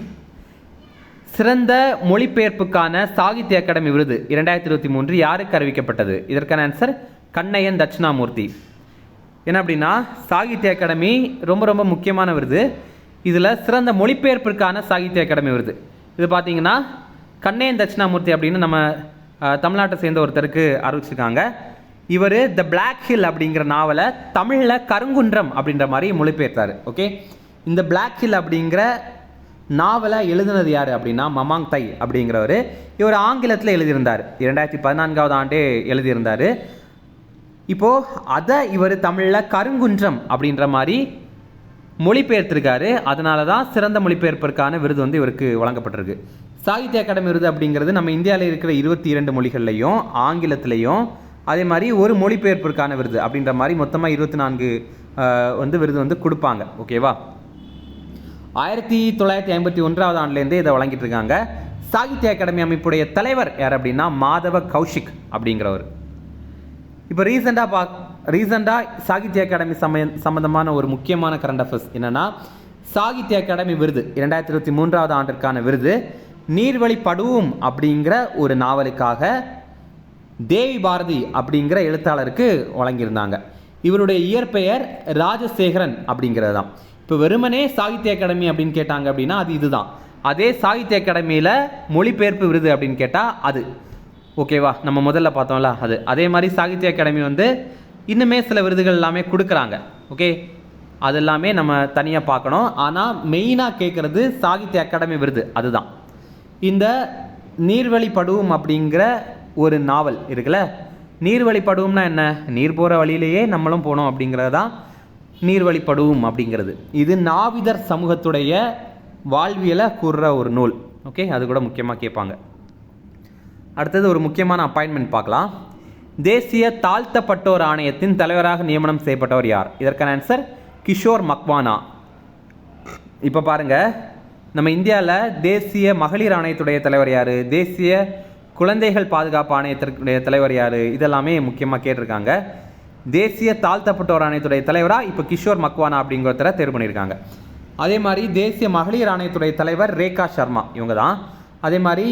சிறந்த மொழிபெயர்ப்புக்கான சாகித்ய அகாடமி விருது 2023 யாருக்கு அறிவிக்கப்பட்டது? இதற்கான ஆன்சர் கண்ணையன் தட்சிணாமூர்த்தி. என்ன அப்படின்னா சாகித்ய அகாடமி ரொம்ப ரொம்ப முக்கியமான விருது. இதில் சிறந்த மொழிபெயர்ப்பிற்கான சாகித்ய அகாடமி விருது இது பார்த்தீங்கன்னா கண்ணையன் தட்சிணாமூர்த்தி அப்படின்னு நம்ம தமிழ்நாட்டை சேர்ந்த ஒருத்தருக்கு அறிவிச்சிருக்காங்க. இவர் த பிளாக் ஹில் அப்படிங்கிற நாவலை தமிழில் கருங்குன்றம் அப்படின்ற மாதிரி மொழிபெயர்த்தார். ஓகே, இந்த பிளாக் ஹில் அப்படிங்கிற நாவலை எழுதினது யார் அப்படின்னா மமாங் தை அப்படிங்கிறவர். இவர் ஆங்கிலத்தில் எழுதியிருந்தார். 2014 ஆண்டே எழுதியிருந்தார். இப்போது அதை இவர் தமிழில் கருங்குன்றம் அப்படின்ற மாதிரி மொழிபெயர்த்திருக்காரு. அதனால தான் சிறந்த மொழிபெயர்ப்பிற்கான விருது வந்து இவருக்கு வழங்கப்பட்டிருக்கு. சாகித்ய அகாடமி விருது அப்படிங்கிறது நம்ம இந்தியாவில் இருக்கிற 22 மொழிகள்லையும் ஆங்கிலத்திலையும் அதே மாதிரி ஒரு மொழிபெயர்ப்பிற்கான விருது அப்படின்ற மாதிரி மொத்தமாக 24 வந்து விருது வந்து கொடுப்பாங்க. ஓகேவா? 1951 ஆண்டுலேருந்தே இதை வழங்கிட்டு இருக்காங்க. சாகித்ய அகாடமி அமைப்புடைய தலைவர் யார் அப்படின்னா மாதவ கௌஷிக் அப்படிங்கிறவர். இப்போ ரீசெண்டாக சாகித்ய அகாடமி சம்பந்தமான ஒரு முக்கியமான கரண்ட் அஃபேர்ஸ் என்னென்னா சாகித்ய அகாடமி விருது 2023 ஆண்டிற்கான விருது நீர்வழி படுவும் அப்படிங்கிற ஒரு நாவலுக்காக தேவி பாரதி அப்படிங்கிற எழுத்தாளருக்கு வழங்கியிருந்தாங்க. இவருடைய இயற்பெயர் ராஜசேகரன் அப்படிங்கிறது தான். இப்போ வெறுமனே சாகித்ய அகாடமி அப்படின்னு கேட்டாங்க அப்படின்னா அது இதுதான். அதே சாகித்ய அகாடமியில் மொழிபெயர்ப்பு விருது அப்படின்னு கேட்டால் அது ஓகேவா, நம்ம முதல்ல பார்த்தோம்ல அது. அதே மாதிரி சாகித்ய அகாடமி வந்து இன்னுமே சில விருதுகள் எல்லாமே கொடுக்குறாங்க. ஓகே, அது எல்லாமே நம்ம தனியாக பார்க்கணும். ஆனால் மெயினாக கேட்குறது சாகித்ய அகாடமி விருது அதுதான். இந்த நீர்வழி படுவும் அப்படிங்கிற ஒரு நாவல் இருக்குல்ல, நீர்வழி படுவும்னா என்ன, நீர் போகிற வழியிலேயே நம்மளும் போனோம் அப்படிங்கிறது தான் நீர்வழி படுவும் அப்படிங்கிறது. இது நாவிதர் சமூகத்துடைய வாழ்வியலை கூறுற ஒரு நூல். ஓகே, அது கூட முக்கியமாக கேட்பாங்க. அடுத்தது ஒரு முக்கியமான அப்பாயின்மெண்ட் பார்க்கலாம். தேசிய தாழ்த்தப்பட்டோர் ஆணையத்தின் தலைவராக நியமனம் செய்யப்பட்டவர் யார்? இதற்கான ஆன்சர் கிஷோர் மக்வானா. இப்போ பாருங்கள், நம்ம இந்தியாவில் தேசிய மகளிர் ஆணையத்துடைய தலைவர் யார், தேசிய குழந்தைகள் பாதுகாப்பு ஆணையத்திற்குடைய தலைவர் யார், இதெல்லாமே முக்கியமாக கேட்டிருக்காங்க. தேசிய தாழ்த்தப்பட்டோர் ஆணையத்துடைய தலைவராக இப்போ கிஷோர் மக்வானா அப்படிங்கிறத தேர்வு பண்ணியிருக்காங்க. அதே மாதிரி தேசிய மகளிர் ஆணையத்துடைய தலைவர் ரேகா சர்மா, இவங்க தான். அதே மாதிரி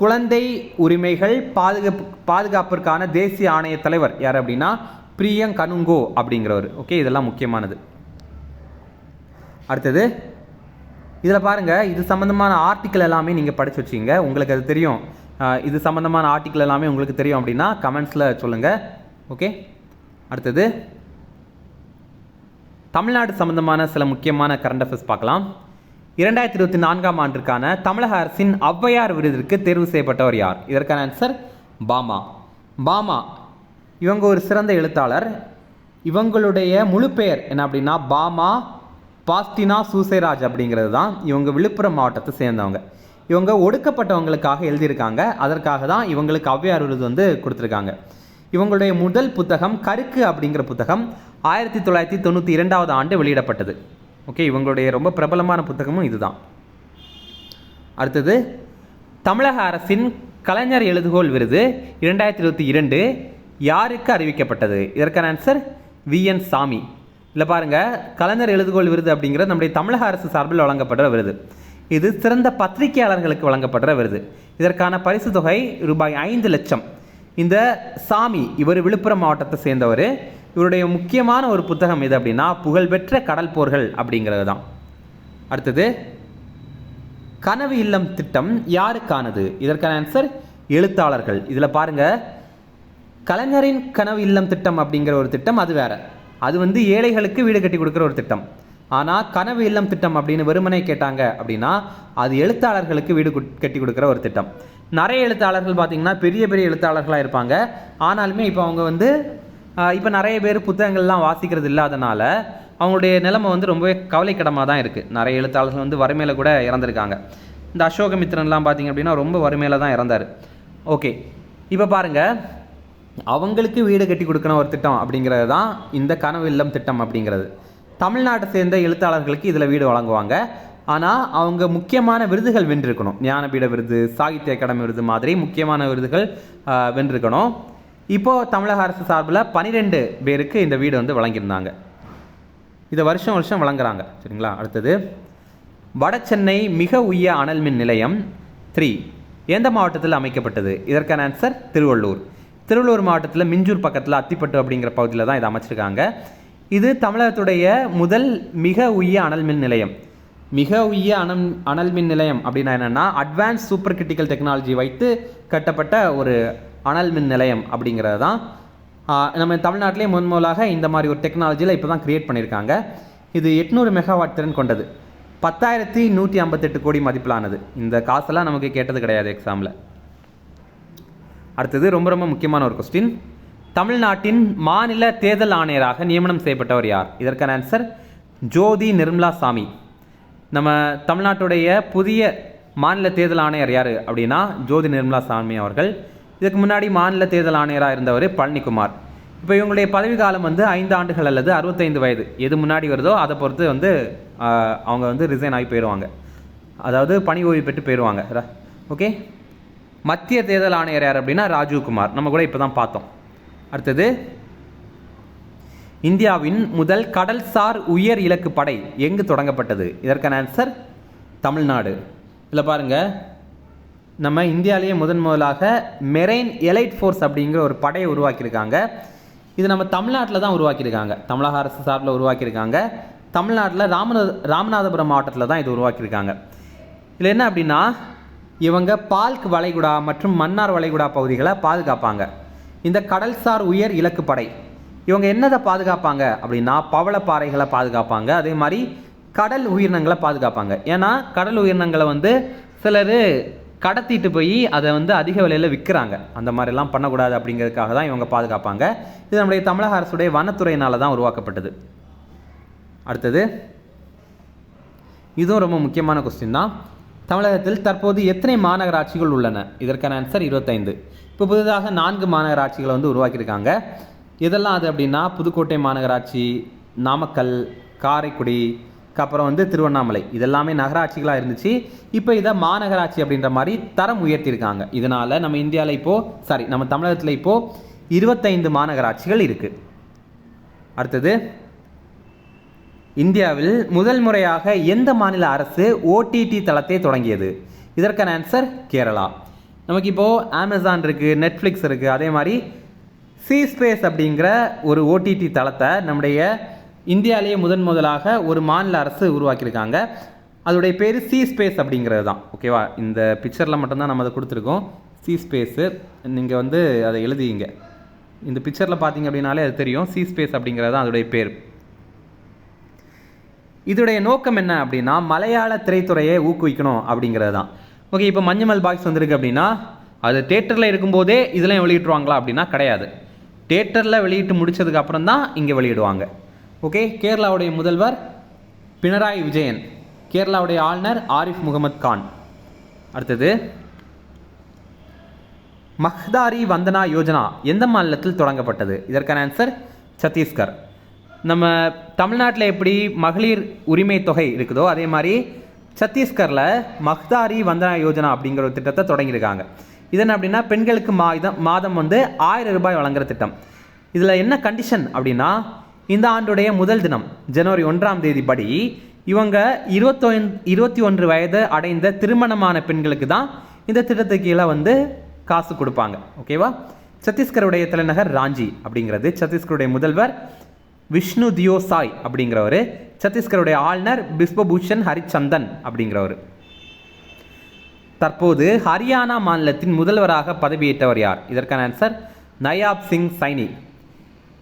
குழந்தை உரிமைகள் பாதுகாப்பிற்கான தேசிய ஆணைய தலைவர் யார் அப்படின்னா பிரியங்க் கனுங்கோ அப்படிங்கிறவர். ஓகே, இதெல்லாம் முக்கியமானது. அடுத்தது இதில் பாருங்கள், இது சம்மந்தமான ஆர்டிக்கிள் எல்லாமே நீங்கள் படித்து வச்சிங்க, உங்களுக்கு அது தெரியும். இது சம்மந்தமான ஆர்டிக்கிள் எல்லாமே உங்களுக்கு தெரியும் அப்படின்னா கமெண்ட்ஸில் சொல்லுங்கள். ஓகே, அடுத்தது தமிழ்நாடு சம்பந்தமான சில முக்கியமான கரண்ட் அஃபேர்ஸ் பார்க்கலாம். 2024ஆம் ஆண்டிற்கான தமிழக அரசின் ஔவையார் விருதிற்கு தேர்வு செய்யப்பட்டவர் யார்? இதற்கான ஆன்சர் பாமா. பாமா இவங்க ஒரு சிறந்த எழுத்தாளர். இவங்களுடைய முழு பெயர் என்ன அப்படின்னா பாமா பாஸ்டினா சூசேராஜ் அப்படிங்கிறது தான். இவங்க விழுப்புரம் மாவட்டத்தை சேர்ந்தவங்க. இவங்க ஒடுக்கப்பட்டவங்களுக்காக எழுதியிருக்காங்க. அதற்காக தான் இவங்களுக்கு ஔவையார் விருது வந்து கொடுத்துருக்காங்க. இவங்களுடைய முதல் புத்தகம் கருக்கு அப்படிங்கிற புத்தகம் 1992ஆவது ஆண்டு வெளியிடப்பட்டது. ஓகே, இவங்களுடைய ரொம்ப பிரபலமான புத்தகமும் இதுதான். அடுத்தது தமிழக அரசின் கலைஞர் எழுதுகோள் விருது 2022 யாருக்கு அறிவிக்கப்பட்டது? இதற்கான ஆன்சர் VN சாமி. இல்லை பாருங்கள், கலைஞர் எழுதுகோள் விருது அப்படிங்கிறது நம்முடைய தமிழக அரசு சார்பில் வழங்கப்படுற விருது. இது சிறந்த பத்திரிகையாளர்களுக்கு வழங்கப்படுற விருது. இதற்கான பரிசு தொகை ரூபாய் 5 லட்சம். இந்த சாமி இவர் விழுப்புரம் மாவட்டத்தை சேர்ந்தவர். இவருடைய முக்கியமான ஒரு புத்தகம் எது அப்படின்னா புகழ்பெற்ற கடல் போர்கள் அப்படிங்கிறது தான். அடுத்தது கனவு இல்லம் திட்டம் யாருக்கானது? இதற்கான ஆன்சர் எழுத்தாளர்கள். இதில் பாருங்கள், கலைஞரின் கனவு இல்லம் திட்டம் அப்படிங்கிற ஒரு திட்டம் அது வேற. அது வந்து ஏழைகளுக்கு வீடு கட்டி கொடுக்குற ஒரு திட்டம். ஆனால் கனவு இல்லம் திட்டம் அப்படின்னு வெறுமனே கேட்டாங்க அப்படின்னா அது எழுத்தாளர்களுக்கு வீடு கட்டி கொடுக்குற ஒரு திட்டம். நிறைய எழுத்தாளர்கள் பார்த்திங்கன்னா பெரிய பெரிய எழுத்தாளர்களாக இருப்பாங்க. ஆனாலுமே இப்போ அவங்க வந்து இப்போ நிறைய பேர் புத்தகங்கள்லாம் வாசிக்கிறது இல்லாதனால அவங்களுடைய நிலைமை வந்து ரொம்பவே கவலைக்கிடமாக தான் இருக்குது. நிறைய எழுத்தாளர்கள் வந்து வறுமையில் கூட இறந்துருக்காங்க. இந்த அசோகமித்ரன்லாம் பார்த்திங்க அப்படின்னா ரொம்ப வறுமையில் தான் இறந்தார். ஓகே, இப்போ பாருங்கள், அவங்களுக்கு வீடு கட்டி கொடுக்கணும் ஒரு திட்டம் அப்படிங்கிறது தான் இந்த கனவு இல்லம் திட்டம் அப்படிங்கிறது. தமிழ்நாட்டை சேர்ந்த எழுத்தாளர்களுக்கு இதில் வீடு வழங்குவாங்க. ஆனால் அவங்க முக்கியமான விருதுகள் வென்றிருக்கணும். ஞானபீட விருது, சாகித்ய அகாடமி விருது மாதிரி முக்கியமான விருதுகள் வென்றிருக்கணும். இப்போது தமிழக அரசு சார்பில் 12 பேருக்கு இந்த வீடு வந்து வழங்கியிருந்தாங்க. இதை வருஷம் வருஷம் வழங்குறாங்க. சரிங்களா? அடுத்தது வட சென்னை மிக உய்ய அனல் மின் நிலையம் 3 எந்த மாவட்டத்தில் அமைக்கப்பட்டது? இதற்கான ஆன்சர் திருவள்ளூர். திருவள்ளூர் மாவட்டத்தில் மிஞ்சூர் பக்கத்தில் அத்திப்பட்டு அப்படிங்கிற பகுதியில் தான் இதை அமைச்சிருக்காங்க. இது தமிழகத்துடைய முதல் மிக உய்ய அனல் மின் நிலையம். மிக உய்ய அனல் மின் நிலையம் அப்படின்னா என்னென்னா அட்வான்ஸ் சூப்பர் கிரிட்டிக்கல் டெக்னாலஜி வைத்து கட்டப்பட்ட ஒரு அனல் மின் நிலையம் அப்படிங்கிறது தான். நம்ம தமிழ்நாட்டிலே முதலாக இந்த மாதிரி ஒரு டெக்னாலஜியில் இப்போ தான் க்ரியேட் பண்ணியிருக்காங்க. இது 800 மெகாவாட் திறன் கொண்டது. 10,158 கோடி மதிப்பிலானது. இந்த காசெல்லாம் நமக்கு கேட்டது கிடையாது எக்ஸாமில். அடுத்தது ரொம்ப ரொம்ப முக்கியமான ஒரு கொஸ்டின். தமிழ்நாட்டின் மாநில தேர்தல் ஆணையராக நியமனம் செய்யப்பட்டவர் யார்? இதற்கான ஆன்சர் ஜோதி நிர்மலா சாமி. நம்ம தமிழ்நாட்டுடைய புதிய மாநில தேர்தல் ஆணையர் யார் அப்படின்னா ஜோதி நிர்மலா சாமி அவர்கள். இதுக்கு முன்னாடி மாநில தேர்தல் ஆணையராக இருந்தவர் பழனிக்குமார். இப்போ இவங்களுடைய பதவி காலம் வந்து 5 ஆண்டுகள் அல்லது 65 வயது, எது முன்னாடி வருதோ அதை பொறுத்து வந்து அவங்க வந்து ரிசைன் ஆகி போயிடுவாங்க. அதாவது பணி ஓய்வு பெற்று போயிடுவாங்க. ஓகே, மத்திய தேர்தல் ஆணையர் யார் அப்படின்னா ராஜீவ்குமார். நம்ம கூட இப்போ தான் பார்த்தோம். அடுத்தது இந்தியாவின் முதல் கடல்சார் உயர் இலக்கு படை எங்கு தொடங்கப்பட்டது? இதற்கான ஆன்சர் தமிழ்நாடு. இதில் பாருங்கள், நம்ம இந்தியாவிலேயே முதலாக மெரைன் எலைட் ஃபோர்ஸ் அப்படிங்கிற ஒரு படையை உருவாக்கியிருக்காங்க. இது நம்ம தமிழ்நாட்டில் தான் உருவாக்கியிருக்காங்க. தமிழக அரசு சார்பில் உருவாக்கியிருக்காங்க. தமிழ்நாட்டில் ராமநாதபுரம் மாவட்டத்தில் தான் இது உருவாக்கியிருக்காங்க. இதில் என்ன அப்படின்னா இவங்க பால்க் வளைகுடா மற்றும் மன்னார் வளைகுடா பகுதிகளை பாதுகாப்பாங்க. இந்த கடல்சார் உயர் இலக்கு படை இவங்க என்னதை பாதுகாப்பாங்க அப்படின்னா பவளப்பாறைகளை பாதுகாப்பாங்க. அதே மாதிரி கடல் உயிரினங்களை பாதுகாப்பாங்க. ஏன்னா கடல் உயிரினங்களை வந்து சிலர் கடத்திட்டு போய் அதை வந்து அதிக விலையில் விற்கிறாங்க. அந்த மாதிரிலாம் பண்ணக்கூடாது அப்படிங்கிறதுக்காக தான் இவங்க பாதுகாப்பாங்க. இது நம்முடைய தமிழக அரசுடைய வனத்துறையினால் தான் உருவாக்கப்பட்டது. அடுத்தது இதுவும் ரொம்ப முக்கியமான கொஸ்டின் தான். தமிழகத்தில் தற்போது எத்தனை மாநகராட்சிகள் உள்ளன? இதற்கான ஆன்சர் 25. இப்போ புதிதாக 4 மாநகராட்சிகளை வந்து உருவாக்கியிருக்காங்க. இதெல்லாம் அது அப்படின்னா புதுக்கோட்டை மாநகராட்சி, நாமக்கல், காரைக்குடி, அப்புறம் வந்து திருவண்ணாமலை. இதெல்லாமே நகராட்சிகளாக இருந்துச்சு. இப்போ இதை மாநகராட்சி அப்படின்ற மாதிரி தரம் உயர்த்தியிருக்காங்க. இதனால் நம்ம இந்தியாவில் நம்ம தமிழகத்தில் இப்போது 25 மாநகராட்சிகள் இருக்குது. அடுத்தது இந்தியாவில் முதல் முறையாக எந்த மாநில அரசு OTT தளத்தை தொடங்கியது? இதற்கான ஆன்சர் கேரளா. நமக்கு இப்போது அமேசான் இருக்குது, நெட்ஃப்ளிக்ஸ் இருக்குது. அதே மாதிரி C-Space அப்படிங்கிற ஒரு OTT தளத்தை நம்முடைய இந்தியாவிலேயே முதலாக ஒரு மாநில அரசு உருவாக்கியிருக்காங்க. அதோடைய பேர் C-Space அப்படிங்கிறது தான். ஓகேவா? இந்த பிக்சரில் மட்டும்தான் நம்ம அதை கொடுத்துருக்கோம். C-Space நீங்கள் வந்து அதை எழுதிங்க. இந்த பிக்சரில் பார்த்தீங்க அப்படின்னாலே அது தெரியும். C-Space அப்படிங்கிறது தான் அதோடைய பேர். இதோடைய நோக்கம் என்ன அப்படின்னா மலையாள திரைத்துறையை ஊக்குவிக்கணும் அப்படிங்கிறது தான். ஓகே, இப்போ மஞ்சுமல் பாய்ஸ் வந்திருக்கு அப்படின்னா அது தேட்டரில் இருக்கும்போதே இதெல்லாம் வெளியிட்டுருவாங்களா அப்படின்னா கிடையாது. தேட்டரில் வெளியிட்டு முடித்ததுக்கு அப்புறம் தான் இங்கே வெளியிடுவாங்க. ஓகே, கேரளாவுடைய முதல்வர் பினராயி விஜயன், கேரளாவுடைய ஆளுநர் ஆரிஃப் முகமது கான். அடுத்தது மஹ்தாரி வந்தனா யோஜனா எந்த மாநிலத்தில் தொடங்கப்பட்டது? இதற்கான ஆன்சர் சத்தீஸ்கர். நம்ம தமிழ்நாட்டில் எப்படி மகளிர் உரிமை தொகை இருக்குதோ அதே மாதிரி சத்தீஸ்கரில் மஹ்தாரி வந்தனா யோஜனா அப்படிங்கிற ஒரு திட்டத்தை தொடங்கியிருக்காங்க. இதன் அப்படின்னா பெண்களுக்கு மாதம் வந்து 1000 ரூபாய் வழங்குகிற திட்டம். இதில் என்ன கண்டிஷன் அப்படின்னா இந்த ஆண்டுடைய முதல் தினம் ஜனவரி 1ஆம் தேதி படி இவங்க 21 வயது அடைந்த திருமணமான பெண்களுக்கு தான் இந்த திட்டத்துக்கு கீழே வந்து காசு கொடுப்பாங்க. ஓகேவா? சத்தீஸ்கருடைய தலைநகர் ராஞ்சி அப்படிங்கிறது. சத்தீஸ்கருடைய முதல்வர் விஷ்ணு தியோ சாய் அப்படிங்கிறவர். சத்தீஸ்கருடைய ஆளுநர் பிஸ்வபூஷன் ஹரிச்சந்தன் அப்படிங்கிறவர். தற்போது ஹரியானா மாநிலத்தின் முதல்வராக பதவியேற்றவர் யார்? இதற்கான ஆன்சர் நயாப் சிங் சைனி.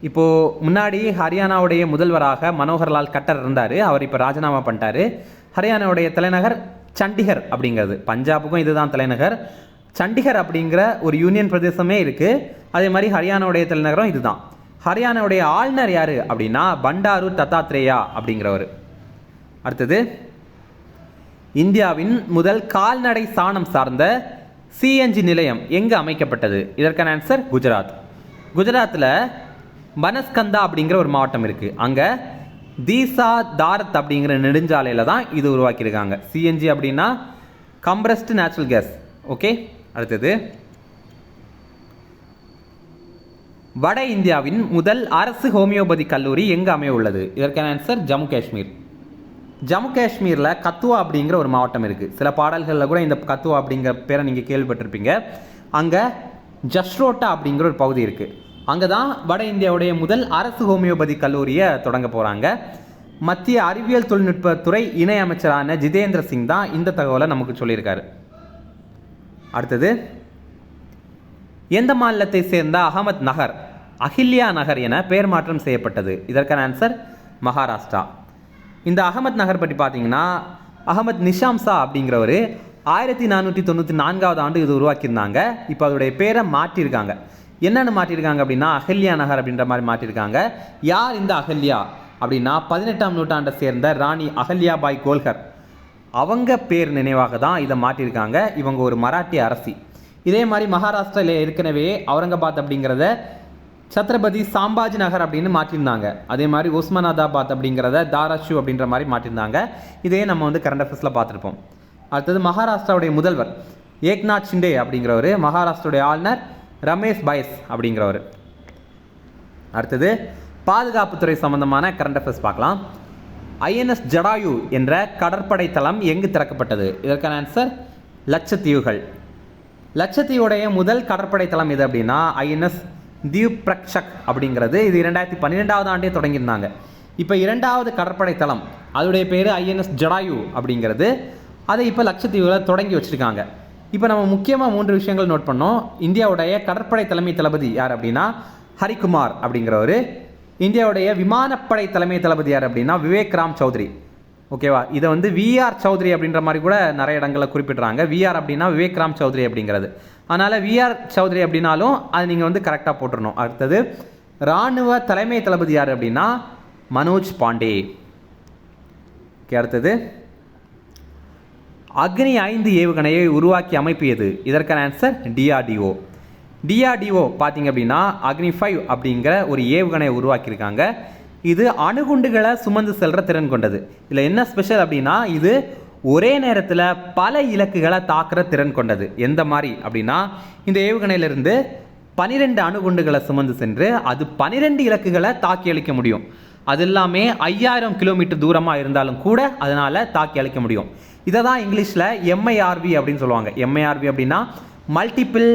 இப்போது முன்னாடி ஹரியானாவுடைய முதல்வராக மனோகர்லால் கட்டர் இருந்தார். அவர் இப்போ ராஜினாமா பண்ணிட்டார். ஹரியானாவுடைய தலைநகர் சண்டிகர் அப்படிங்கிறது. பஞ்சாபுக்கும் இதுதான் தலைநகர். சண்டிகர் அப்படிங்கிற ஒரு யூனியன் பிரதேசமே இருக்குது. அதே மாதிரி ஹரியானாவுடைய தலைநகரம் இதுதான். ஹரியானாவுடைய ஆளுநர் யார் அப்படின்னா பண்டாரு தத்தாத்ரேயா அப்படிங்கிறவர். அடுத்தது இந்தியாவின் முதல் கால்நடை சாணம் சார்ந்த CNG நிலையம் எங்கே அமைக்கப்பட்டது? இதற்கான ஆன்சர் குஜராத். குஜராத்தில் பனஸ்கந்தா அப்படிங்கிற ஒரு மாவட்டம் இருக்குது. அங்கே தீசா தாரத் அப்படிங்கிற நெடுஞ்சாலையில் தான் இது உருவாக்கியிருக்காங்க. CNG அப்படின்னா கம்ப்ரஸ்டு நேச்சுரல் கேஸ். ஓகே, அடுத்தது வட இந்தியாவின் முதல் அரசு ஹோமியோபதி கல்லூரி எங்கே அமைய உள்ளது? இதற்கான ஆன்சர் ஜம்மு காஷ்மீர். ஜம்மு காஷ்மீரில் கத்துவா அப்படிங்கிற ஒரு மாவட்டம் இருக்குது. சில பாடல்களில் கூட இந்த கத்துவா அப்படிங்கிற பேரை நீங்கள் கேள்விப்பட்டிருப்பீங்க. அங்கே ஜஸ்ரோட்டா அப்படிங்கிற ஒரு பகுதி இருக்குது. அங்கே தான் வட இந்தியாவுடைய முதல் அரசு ஹோமியோபதி கல்லூரியை தொடங்க போகிறாங்க. மத்திய அறிவியல் தொழில்நுட்பத்துறை இணை அமைச்சரான ஜிதேந்திர சிங் தான் இந்த தகவலை நமக்கு சொல்லியிருக்காரு. அடுத்தது எந்த மாநிலத்தை சேர்ந்த அகமத் நகர் அஹில்யா நகர் என பெயர் மாற்றம் செய்யப்பட்டது? இதற்கான ஆன்சர் மகாராஷ்டிரா. இந்த அகமத் நகர் பற்றி பார்த்தீங்கன்னா அகமத் நிஷாம்சா அப்படிங்கிறவர் 1494ஆவது ஆண்டு இது உருவாக்கியிருந்தாங்க. இப்போ அதோடைய பேரை மாற்றியிருக்காங்க. என்னென்னு மாற்றியிருக்காங்க அப்படின்னா அஹல்யா நகர் அப்படின்ற மாதிரி மாற்றியிருக்காங்க. யார் இந்த அஹல்யா அப்படின்னா 18ஆம் நூற்றாண்டை சேர்ந்த ராணி அஹல்யா பாய் கோல்கர் அவங்க பேர் நினைவாக தான் இதை மாற்றியிருக்காங்க. இவங்க ஒரு மராட்டிய அரசி. இதே மாதிரி மகாராஷ்டிராவில் ஏற்கனவே அவுரங்காபாத் அப்படிங்கிறத சத்ரபதி சாம்பாஜி நகர் அப்படின்னு மாற்றிருந்தாங்க. அதே மாதிரி உஸ்மானாபாத் அப்படிங்கிறத தாராஷு அப்படின்ற மாதிரி மாற்றிருந்தாங்க. இதே நம்ம வந்து கரண்ட் அஃபேர்ஸில் பார்த்துருப்போம். அடுத்தது மகாராஷ்டிராவுடைய முதல்வர் ஏக்நாத் ஷிண்டே அப்படிங்கிறவர். மகாராஷ்டிராவுடைய ஆளுநர் ரமேஷ் பைஸ் அப்படிங்கிறவர். அடுத்தது பாதுகாப்புத்துறை சம்பந்தமான கரண்ட் அஃபேர்ஸ் பார்க்கலாம். INS ஜடாயு என்ற கடற்படை தளம் எங்கு திறக்கப்பட்டது? இதற்கான ஆன்சர் லட்சத்தீவுகள். லட்சத்தீவுடைய முதல் கடற்படை தளம் எது அப்படின்னா INS தியூப்ரக்ஷக் அப்படிங்கிறது. இது 2012ஆவது ஆண்டே தொடங்கியிருந்தாங்க. இப்போ 2வது கடற்படை தளம் அதோடைய பேர் INS ஜடாயு அப்படிங்கிறது. அதை இப்போ லட்சத்தீவில் தொடங்கி வச்சுருக்காங்க. இப்போ நம்ம முக்கியமாக 3 விஷயங்கள் நோட் பண்ணோம். இந்தியாவுடைய கடற்படை தலைமை தளபதி யார் அப்படின்னா ஹரிகுமார் அப்படிங்கிறவர். இந்தியாவுடைய விமானப்படை தலைமை தளபதி யார் அப்படின்னா விவேக் ராம் சௌத்ரி. ஓகேவா, இதை வந்து விஆர் சௌத்ரி அப்படின்ற மாதிரி கூட நிறைய இடங்களில் குறிப்பிட்றாங்க. விஆர் அப்படின்னா விவேக் ராம் சௌத்ரி அப்படிங்கிறது. அதனால் விஆர் சௌத்ரி அப்படின்னாலும் அது நீங்கள் வந்து கரெக்டாக போட்டுடணும். அடுத்தது இராணுவ தலைமை தளபதி யார் அப்படின்னா மனோஜ் பாண்டே. ஓகே, அடுத்தது அக்னி 5 ஏவுகணையை உருவாக்கி அமைப்பு எது? இதற்கான ஆன்சர் டிஆர்டிஓ. டிஆர்டிஓ பார்த்தீங்க அப்படின்னா அக்னி 5 அப்படிங்கிற ஒரு ஏவுகணையை உருவாக்கியிருக்காங்க. இது அணுகுண்டுகளை சுமந்து செல்கிற திறன் கொண்டது. இதில் என்ன ஸ்பெஷல் அப்படின்னா இது ஒரே நேரத்தில் பல இலக்குகளை தாக்குற திறன் கொண்டது. எந்த மாதிரி அப்படின்னா இந்த ஏவுகணையிலிருந்து 12 அணுகுண்டுகளை சுமந்து சென்று அது 12 இலக்குகளை தாக்கி அளிக்க முடியும். அது எல்லாமே 5000 கிலோமீட்டர் தூரமாக இருந்தாலும் கூட அதனால் தாக்கி அளிக்க முடியும். இதை தான் இங்கிலீஷில் எம்ஐஆர்வி அப்படின்னு சொல்லுவாங்க. எம்ஐஆர்வி அப்படின்னா multiple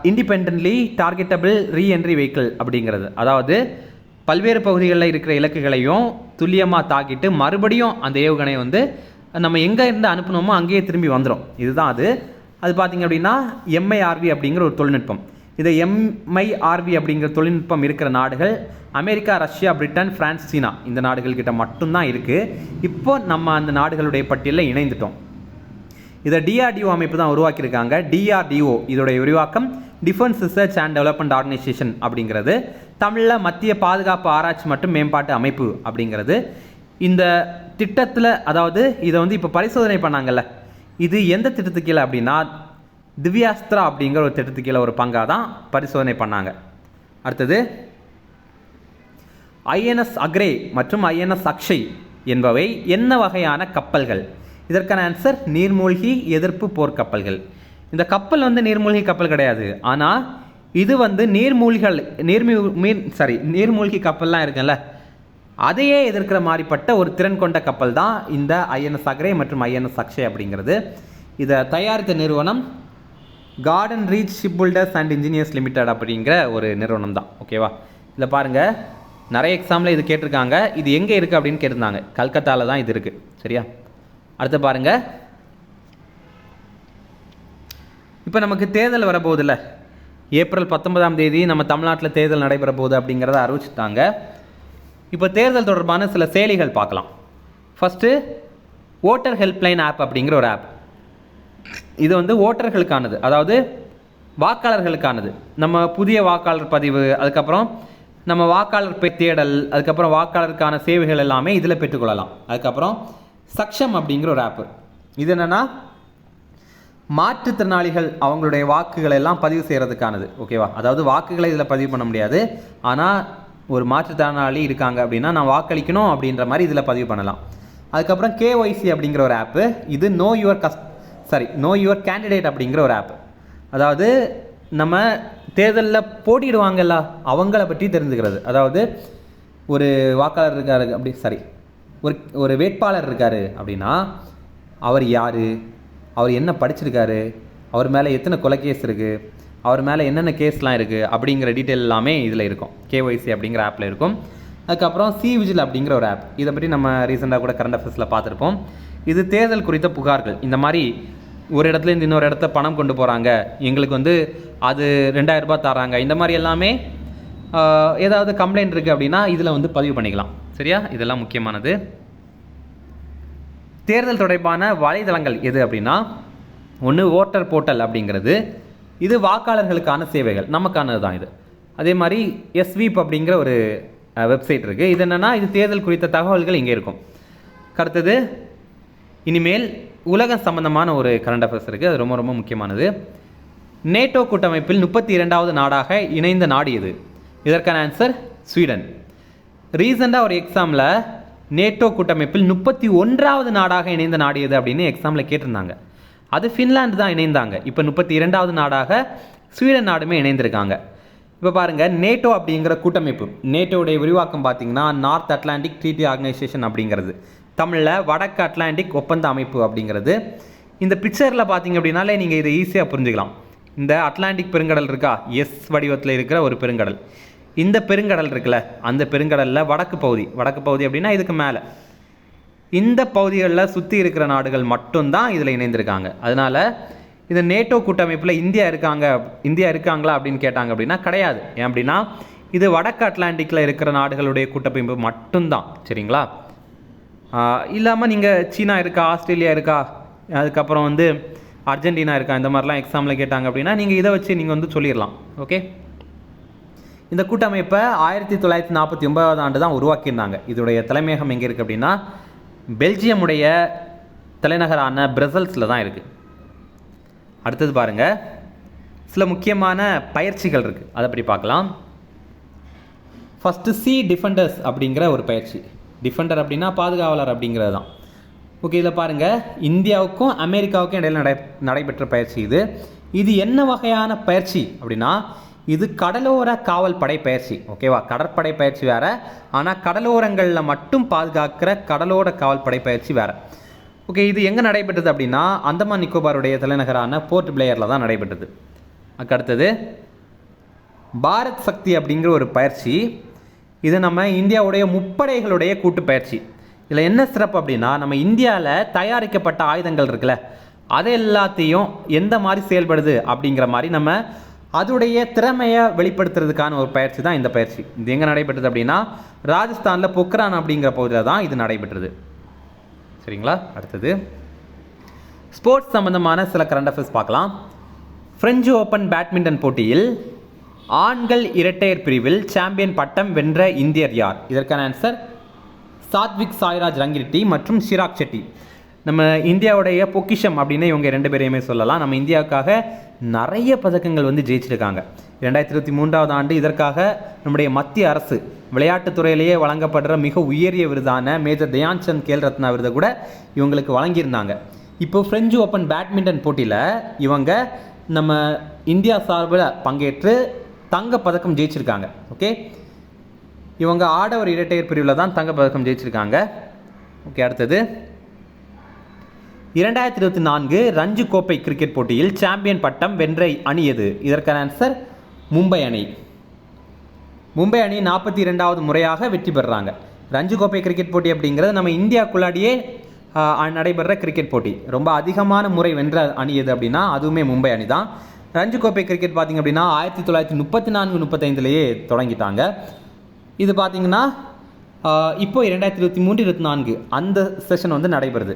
independently targetable reentry vehicle அப்படிங்கிறது. அதாவது பல்வேறு பகுதிகளில் இருக்கிற இலக்குகளையும் துல்லியமாக தாக்கிட்டு மறுபடியும் அந்த ஏவுகணை வந்து நம்ம எங்கே இருந்து அனுப்பணுமோ அங்கேயே திரும்பி வந்துடும். இதுதான் அது பார்த்திங்க அப்படின்னா எம்ஐஆர்வி அப்படிங்கிற ஒரு தொழில்நுட்பம். இதை எம்ஐஆர்வி அப்படிங்கிற தொழில்நுட்பம் இருக்கிற நாடுகள் அமெரிக்கா, ரஷ்யா, பிரிட்டன், பிரான்ஸ், சீனா இந்த நாடுகள்கிட்ட மட்டும்தான் இருக்குது. இப்போ நம்ம அந்த நாடுகளுடைய பட்டியலில் இணைந்துட்டோம். இதை டிஆர்டிஓ அமைப்பு தான் உருவாக்கியிருக்காங்க. டிஆர்டிஓ இதோடைய விரிவாக்கம் defence research and development organisation அப்படிங்கிறது. தமிழில் மத்திய பாதுகாப்பு ஆராய்ச்சி மற்றும் மேம்பாட்டு அமைப்பு அப்படிங்கிறது. இந்த திட்டத்தில் அதாவது இதை வந்து இப்போ பரிசோதனை பண்ணாங்கல்ல, இது எந்த திட்டத்துக்கு கீழே அப்படின்னா திவ்யாஸ்திரா அப்படிங்கிற ஒரு திட்டத்துக்கு கீழே ஒரு பங்காக தான் பரிசோதனை பண்ணாங்க. அடுத்தது ஐஎன்எஸ் அக்ரே மற்றும் ஐஎன்எஸ் அக்ஷய் என்பவை என்ன வகையான கப்பல்கள்? இதற்கான ஆன்சர் நீர்மூழ்கி எதிர்ப்பு போர்க்கப்பல்கள். இந்த கப்பல் வந்து நீர்மூழ்கி கப்பல் கிடையாது, ஆனால் இது வந்து நீர்மூழ்கி கப்பல்லாம் இருக்குல்ல அதையே எதிர்க்கிற மாதிரிப்பட்ட ஒரு திறன் கொண்ட கப்பல் தான் இந்த ஐஎன்எஸ் அக்ரே மற்றும் ஐஎன்எஸ் அக்ஷய் அப்படிங்கிறது. இதை தயாரித்த நிறுவனம் Garden Reach Ship Builders and Engineers Limited அப்படிங்கிற ஒரு நிறுவனம் தான். ஓகேவா, இதில் பாருங்கள் நிறைய எக்ஸாமில் இது கேட்டிருக்காங்க. இது எங்கே இருக்குது அப்படின்னு கேட்டிருந்தாங்க. கல்கத்தாவில் தான் இது இருக்குது. சரியா, அடுத்து பாருங்கள். இப்போ நமக்கு தேர்தல் வரப்போகுதில்ல, ஏப்ரல் 19ஆம் தேதி நம்ம தமிழ்நாட்டில் தேர்தல் நடைபெற போகுது அப்படிங்கிறத அறிவிச்சிட்டாங்க. இப்போ தேர்தல் தொடர்பான சில செயலிகள் பார்க்கலாம். ஃபஸ்ட்டு ஓட்டர் ஹெல்ப்லைன் ஆப் அப்படிங்கிற ஒரு ஆப். இது வந்து ஓட்டர்களுக்கானது, அதாவது வாக்காளர்களுக்கானது. நம்ம புதிய வாக்காளர் பதிவு, அதுக்கப்புறம் நம்ம வாக்காளர் தேடல், அதுக்கப்புறம் வாக்காளருக்கான சேவைகள் எல்லாமே இதில் பெற்றுக்கொள்ளலாம். அதுக்கப்புறம் சக்ஷம் அப்படிங்கிற ஒரு ஆப்பு. இது என்னென்னா மாற்றுத்திறனாளிகள் அவங்களுடைய வாக்குகளை எல்லாம் பதிவு செய்கிறதுக்கானது. ஓகேவா, அதாவது வாக்குகளை இதில் பதிவு பண்ண முடியாது, ஆனால் ஒரு மாற்றுத்திறனாளி இருக்காங்க அப்படின்னா நான் வாக்களிக்கணும் அப்படின்ற மாதிரி இதில் பதிவு பண்ணலாம். அதுக்கப்புறம் கேஒய்சி அப்படிங்கிற ஒரு ஆப்பு. இது நோ யுவர் கேண்டிடேட் அப்படிங்கிற ஒரு ஆப். அதாவது நம்ம தேர்தலில் போட்டியிடுவாங்கல்ல அவங்கள பற்றி தெரிஞ்சுக்கிறது. அதாவது ஒரு வாக்காளர் இருக்காரு ஒரு வேட்பாளர் இருக்கார் அப்படின்னா அவர் யார், அவர் என்ன படிச்சிருக்காரு, அவர் மேலே எத்தனை கொலை கேஸ் இருக்குது, அவர் மேலே என்னென்ன கேஸ்லாம் இருக்குது அப்படிங்கிற டீட்டெயில் எல்லாமே இதில் இருக்கும். கேஒய்சி அப்படிங்கிற ஆப்பில் இருக்கும். அதுக்கப்புறம் சிவிஜில் அப்படிங்கிற ஒரு ஆப். இதை பற்றி நம்ம ரீசெண்டாக கூட கரண்ட் அஃபேர்ஸில் பார்த்துருப்போம். இது தேர்தல் குறித்த புகார்கள். இந்த மாதிரி ஒரு இடத்துலேருந்து இன்னொரு இடத்த பணம் கொண்டு போகிறாங்க, எங்களுக்கு வந்து அது 2000 ரூபாய் தராங்க, இந்த மாதிரி எல்லாமே ஏதாவது கம்ப்ளைண்ட் இருக்குது அப்படின்னா இதில் வந்து பதிவு பண்ணிக்கலாம். சரியா, இதெல்லாம் முக்கியமானது. தேர்தல் தொடர்பான வலைதளங்கள் எது அப்படின்னா ஒன்று ஓட்டர் போர்ட்டல் அப்படிங்கிறது. இது வாக்காளர்களுக்கான சேவைகள், நமக்கானது தான் இது. அதே மாதிரி எஸ்வீப் அப்படிங்கிற ஒரு வெப்சைட் இருக்குது. இது என்னென்னா இது தேர்தல் குறித்த தகவல்கள் இங்கே இருக்கும். அடுத்தது இனிமேல் உலகம் சம்பந்தமான ஒரு கரண்ட் அஃபேர்ஸ் இருக்குது, அது ரொம்ப ரொம்ப முக்கியமானது. நேட்டோ கூட்டமைப்பில் 32வது நாடாக இணைந்த நாடு எது? இதற்கான ஆன்சர் ஸ்வீடன். ரீசெண்டாக ஒரு எக்ஸாமில் நேட்டோ கூட்டமைப்பில் 31வது நாடாக இணைந்த நாடு எது அப்படின்னு எக்ஸாமில் கேட்டிருந்தாங்க. அது ஃபின்லாந்து தான் இணைந்தாங்க. இப்போ 32வது நாடாக ஸ்வீடன் நாடுமே இணைந்திருக்காங்க. இப்போ பாருங்கள், நேட்டோ அப்படிங்கிற கூட்டமைப்பு, நேட்டோடைய விரிவாக்கம் பார்த்தீங்கன்னா நார்த் அட்லாண்டிக் ட்ரீட்டி ஆர்கனைசேஷன் அப்படிங்கிறது. தமிழில் வடக்கு அட்லாண்டிக் ஒப்பந்த அமைப்பு அப்படிங்கிறது. இந்த பிக்சரில் பார்த்தீங்க அப்படின்னாலே நீங்கள் இதை ஈஸியாக புரிஞ்சுக்கலாம். இந்த அட்லாண்டிக் பெருங்கடல் இருக்கா, எஸ் வடிவத்தில் இருக்கிற ஒரு பெருங்கடல். இந்த பெருங்கடல் இருக்குல்ல, அந்த பெருங்கடலில் வடக்கு பகுதி அப்படின்னா இதுக்கு மேலே இந்த பகுதிகளில் சுற்றி இருக்கிற நாடுகள் மட்டும்தான் இதில் இணைந்திருக்காங்க. அதனால் இது நேட்டோ கூட்டமைப்பில் இந்தியா இருக்காங்களா அப்படின்னு கேட்டாங்க அப்படின்னா கிடையாது. ஏன் அப்படின்னா இது வடக்கு அட்லாண்டிக்கில் இருக்கிற நாடுகளுடைய கூட்டமைப்பு மட்டும்தான். சரிங்களா? இல்லாமல் நீங்கள் சீனா இருக்கா, ஆஸ்திரேலியா இருக்கா, அதுக்கப்புறம் வந்து அர்ஜென்டினா இருக்கா, இந்த மாதிரிலாம் எக்ஸாமில் கேட்டாங்க அப்படின்னா நீங்கள் இதை வச்சு நீங்கள் வந்து சொல்லிடலாம். ஓகே, இந்த கூட்டமைப்பை 1949 ஆண்டு தான் உருவாக்கியிருந்தாங்க. இதோடைய தலைமையகம் எங்கே இருக்குது அப்படின்னா பெல்ஜியமுடைய தலைநகரான பிரசல்ஸில் தான் இருக்குது. அடுத்தது பாருங்கள், சில முக்கியமான பயிற்சிகள் இருக்குது, அதை பற்றி பார்க்கலாம். ஃபஸ்ட்டு சி டிஃபெண்டர்ஸ் அப்படிங்கிற ஒரு பயிற்சி. டிஃபெண்டர் அப்படின்னா பாதுகாவலர் அப்படிங்கிறது தான். ஓகே, இதில் பாருங்கள், இந்தியாவுக்கும் அமெரிக்காவுக்கும் இடையில் நடைபெற்ற பயிற்சி இது. இது என்ன வகையான பயிற்சி அப்படின்னா இது கடலோர காவல் படை பயிற்சி. ஓகேவா? கடற்படை பயிற்சி வேறு, ஆனால் கடலோரங்களில் மட்டும் பாதுகாக்கிற கடலோர காவல் படை பயிற்சி வேறு. ஓகே, இது எங்கே நடைபெற்றது அப்படின்னா அந்தமான் நிக்கோபாருடைய தலைநகரான போர்ட் பிளேயரில் தான் நடைபெற்றது. அடுத்தது பாரத் சக்தி அப்படிங்கிற ஒரு பயிற்சி. இது நம்ம இந்தியாவுடைய முப்படைகளுடைய கூட்டு பயிற்சி. இதில் என்ன சிறப்பு அப்படின்னா நம்ம இந்தியாவில் தயாரிக்கப்பட்ட ஆயுதங்கள் இருக்குல்ல, அது எல்லாத்தையும் எந்த மாதிரி செயல்படுது அப்படிங்கிற மாதிரி நம்ம அதோடைய திறமையை வெளிப்படுத்துறதுக்கான ஒரு பயிற்சி தான் இந்த பயிற்சி. இது எங்கே நடைபெற்றது அப்படின்னா ராஜஸ்தானில் பொக்ரான் அப்படிங்கிற பகுதியில் தான் இது நடைபெற்றது. சரிங்களா? அடுத்தது ஸ்போர்ட்ஸ் சம்பந்தமான சில கரண்ட் அஃபேர்ஸ் பார்க்கலாம். பிரெஞ்சு ஓப்பன் பேட்மிண்டன் போட்டியில் ஆண்கள் இரட்டையர் பிரிவில் சாம்பியன் பட்டம் வென்ற இந்தியர் யார்? இதற்கான ஆன்சர் சாத்விக் சாய்ராஜ் ரங்கிரெட்டி மற்றும் சிராக் செட்டி. நம்ம இந்தியாவுடைய பொக்கிஷம் அப்படின்னு இவங்க 2 பேரையுமே சொல்லலாம். நம்ம இந்தியாவுக்காக நிறைய பதக்கங்கள் வந்து ஜெயிச்சிருக்காங்க. 2023 ஆண்டு இதற்காக நம்முடைய மத்திய அரசு விளையாட்டுத்துறையிலேயே வழங்கப்படுற மிக உயரிய விருதான மேஜர் தயான் சந்த் கேல் ரத்னா விருதை கூட இவங்களுக்கு வழங்கியிருந்தாங்க. இப்போ பிரெஞ்சு ஓப்பன் பேட்மிண்டன் போட்டியில் இவங்க நம்ம இந்தியா சார்பில் பங்கேற்று தங்கப்பதக்கம் ஜெயிச்சிருக்காங்க. ஓகே, இவங்க ஆடவர் இரட்டையர் பிரிவில் தான் தங்கப்பதக்கம் ஜெயிச்சிருக்காங்க. ஓகே, அடுத்தது 2024 ரஞ்சி கோப்பை கிரிக்கெட் போட்டியில் சாம்பியன் பட்டம் வென்ற அணி எது? இதற்கான ஆன்சர் மும்பை அணி. மும்பை அணி 42வது முறையாக வெற்றி பெறுறாங்க. ரஞ்சி கோப்பை கிரிக்கெட் போட்டி அப்படிங்கிறது நம்ம இந்தியாவுக்குள்ளாடியே நடைபெற கிரிக்கெட் போட்டி. ரொம்ப அதிகமான முறை வென்ற அணி எது அப்படின்னா அதுவுமே மும்பை அணி தான். ரஞ்சி கோப்பை கிரிக்கெட் பார்த்திங்க அப்படின்னா 1934-35லேயே தொடங்கிட்டாங்க. இது பார்த்திங்கன்னா இப்போ 2023-24 அந்த செஷன் வந்து நடைபெறுது.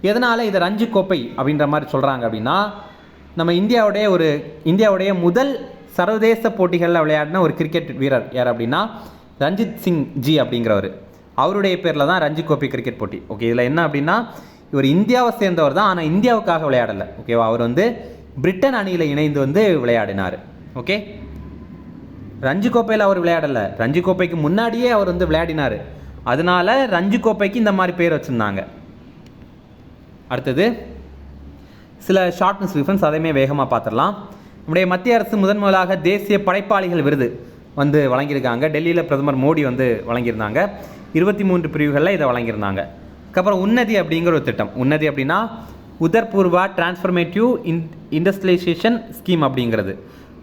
எதனால் இதை ரஞ்சி கோப்பை அப்படின்ற மாதிரி சொல்கிறாங்க அப்படின்னா நம்ம இந்தியாவுடைய முதல் சர்வதேச போட்டிகளில் விளையாடின ஒரு கிரிக்கெட் வீரர் யார் அப்படின்னா ரஞ்சித் சிங் ஜி அப்படிங்கிறவர். அவருடைய பேரில் தான் ரஞ்சி கோப்பை கிரிக்கெட் போட்டி. ஓகே, இதில் என்ன அப்படின்னா இவர் இந்தியாவை சேர்ந்தவர் தான், ஆனால் இந்தியாவுக்காக விளையாடலை. ஓகேவா? அவர் வந்து பிரிட்டன் அணியில் இணைந்து வந்து விளையாடினார். ஓகே, ரஞ்சி கோப்பையில் அவர் விளையாடலை, ரஞ்சி கோப்பைக்கு முன்னாடியே அவர் வந்து விளையாடினார். அதனால ரஞ்சி கோப்பைக்கு இந்த மாதிரி பேர் வச்சுருந்தாங்க. அடுத்தது சில ஷார்ட்னஸ் ரிஃபரன்ஸ், அதையுமே வேகமாக பார்த்துடலாம். நம்முடைய மத்திய அரசு முதலாக தேசிய படைப்பாளிகள் விருது வந்து வழங்கியிருக்காங்க. டெல்லியில் பிரதமர் மோடி வந்து வழங்கியிருந்தாங்க. 23 பிரிவுகளில் இதை வழங்கியிருந்தாங்க. அதுக்கப்புறம் உன்னதி அப்படிங்கிற ஒரு திட்டம். உன்னதி அப்படின்னா உதர்பூர்வா டிரான்ஸ்ஃபர்மேட்டிவ் இண்டஸ்ட்ரியலைசேஷன் ஸ்கீம் அப்படிங்கிறது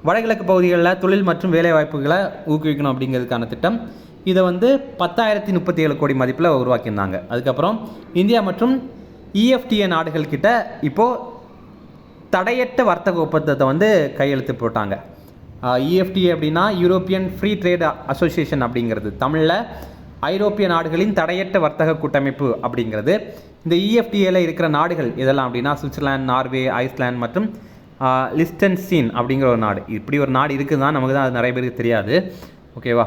வடகிழக்கு பகுதிகளில் தொழில் மற்றும் வேலைவாய்ப்புகளை ஊக்குவிக்கணும் அப்படிங்கிறதுக்கான திட்டம். இதை வந்து 10,037 கோடி மதிப்பில் உருவாக்கியிருந்தாங்க. அதுக்கப்புறம் இந்தியா மற்றும் EFTA நாடுகள் கிட்ட இப்போது தடையற்ற வர்த்தக ஒப்பந்தத்தை வந்து கையெழுத்து போட்டாங்க. EFTA அப்படின்னா யூரோப்பியன் ஃப்ரீ ட்ரேட் அசோசியேஷன் அப்படிங்கிறது, தமிழில் ஐரோப்பிய நாடுகளின் தடையற்ற வர்த்தக கூட்டமைப்பு அப்படிங்கிறது. இந்த EFTAல இருக்கிற நாடுகள் எதெல்லாம் அப்படின்னா சுவிட்சர்லாந்து, நார்வே, ஐஸ்லாந்து மற்றும் லிஸ்டன்ஸ்டீன் அப்படிங்கிற ஒரு நாடு. இப்படி ஒரு நாடு இருக்குது தான், நமக்கு தான் அது நிறைய பேருக்கு தெரியாது. ஓகேவா?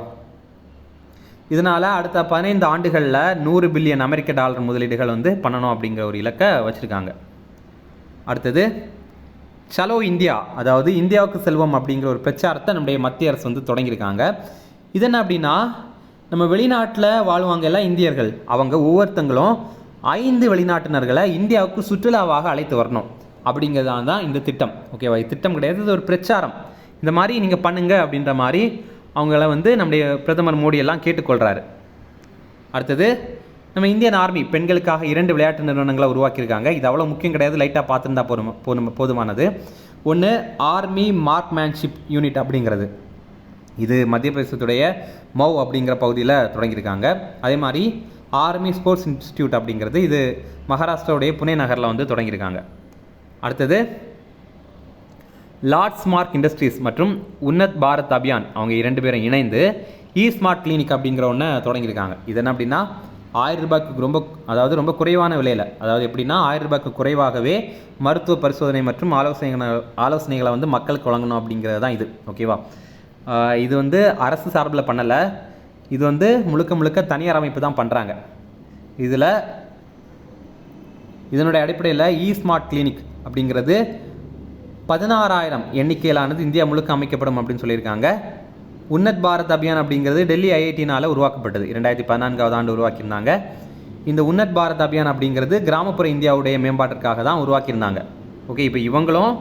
இதனால் அடுத்த 15 ஆண்டுகளில் $100 பில்லியன் அமெரிக்க டாலர் முதலீடுகள் வந்து பண்ணணும் அப்படிங்கிற ஒரு இலக்கை வச்சுருக்காங்க. அடுத்தது சலோ இந்தியா, அதாவது இந்தியாவுக்கு செல்வம் அப்படிங்கிற ஒரு பிரச்சாரத்தை நம்முடைய மத்திய அரசு வந்து தொடங்கியிருக்காங்க. இது என்ன அப்படின்னா நம்ம வெளிநாட்டில் வாழ்வாங்க எல்லாம் இந்தியர்கள், அவங்க ஒவ்வொருத்தங்களும் 5 வெளிநாட்டினர்களை இந்தியாவுக்கு சுற்றுலாவாக அழைத்து வரணும் அப்படிங்கிறதான் தான் இந்த திட்டம். ஓகேவா? இது திட்டம் கிடையாது, இது ஒரு பிரச்சாரம். இந்த மாதிரி நீங்கள் பண்ணுங்க அப்படின்ற மாதிரி அவங்கள வந்து நம்முடைய பிரதமர் மோடி எல்லாம் கேட்டுக்கொள்கிறாரு. அடுத்தது நம்ம இந்தியன் ஆர்மி பெண்களுக்காக 2 விளையாட்டு நிறுவனங்களை உருவாக்கியிருக்காங்க. இது அவ்வளோ முக்கியம் கிடையாது, லைட்டாக பார்த்துருந்தா போதுமானது. ஒன்று ஆர்மி மார்க்மேன்ஷிப் யூனிட் அப்படிங்கிறது, இது மத்திய பிரதேசத்துடைய மௌ அப்படிங்கிற பகுதியில் தொடங்கியிருக்காங்க. அதே மாதிரி ஆர்மி ஸ்போர்ட்ஸ் இன்ஸ்டியூட் அப்படிங்கிறது இது மகாராஷ்டிராவுடைய புனே நகரில் வந்து தொடங்கியிருக்காங்க. அடுத்தது லார்ட் ஸ்மார்ட் இண்டஸ்ட்ரீஸ் மற்றும் உன்னத் பாரத் அபியான் அவங்க 2 பேரும் இணைந்து ஸ்மார்ட் கிளினிக் அப்படிங்கிற ஒன்று தொடங்கியிருக்காங்க. இது என்ன அப்படின்னா 1000 ரூபாய்க்கு ரொம்ப குறைவான விலையில், அதாவது எப்படின்னா 1000 ரூபாய்க்கு குறைவாகவே மருத்துவ பரிசோதனை மற்றும் ஆலோசனைகளை வந்து மக்களுக்கு வழங்கணும் அப்படிங்கிறது தான் இது. ஓகேவா? இது வந்து அரசு சார்பில் பண்ணலை, இது வந்து முழுக்க தனியார் அமைப்பு தான் பண்ணுறாங்க. இதனுடைய அடிப்படையில் ஸ்மார்ட் கிளினிக் அப்படிங்கிறது 16,000 எண்ணிக்கையிலானது இந்தியா முழுக்க அமைக்கப்படும் அப்படின்னு சொல்லியிருக்காங்க. உன்னத் பாரத் அபியான் அப்படிங்கிறது டெல்லி ஐஐடினால் உருவாக்கப்பட்டது. 2014ஆவது ஆண்டு உருவாக்கியிருந்தாங்க. இந்த உன்னத் பாரத் அபியான் அப்படிங்கிறது கிராமப்புற இந்தியாவுடைய மேம்பாட்டிற்காக தான் உருவாக்கியிருந்தாங்க. ஓகே, இப்போ இவங்களும்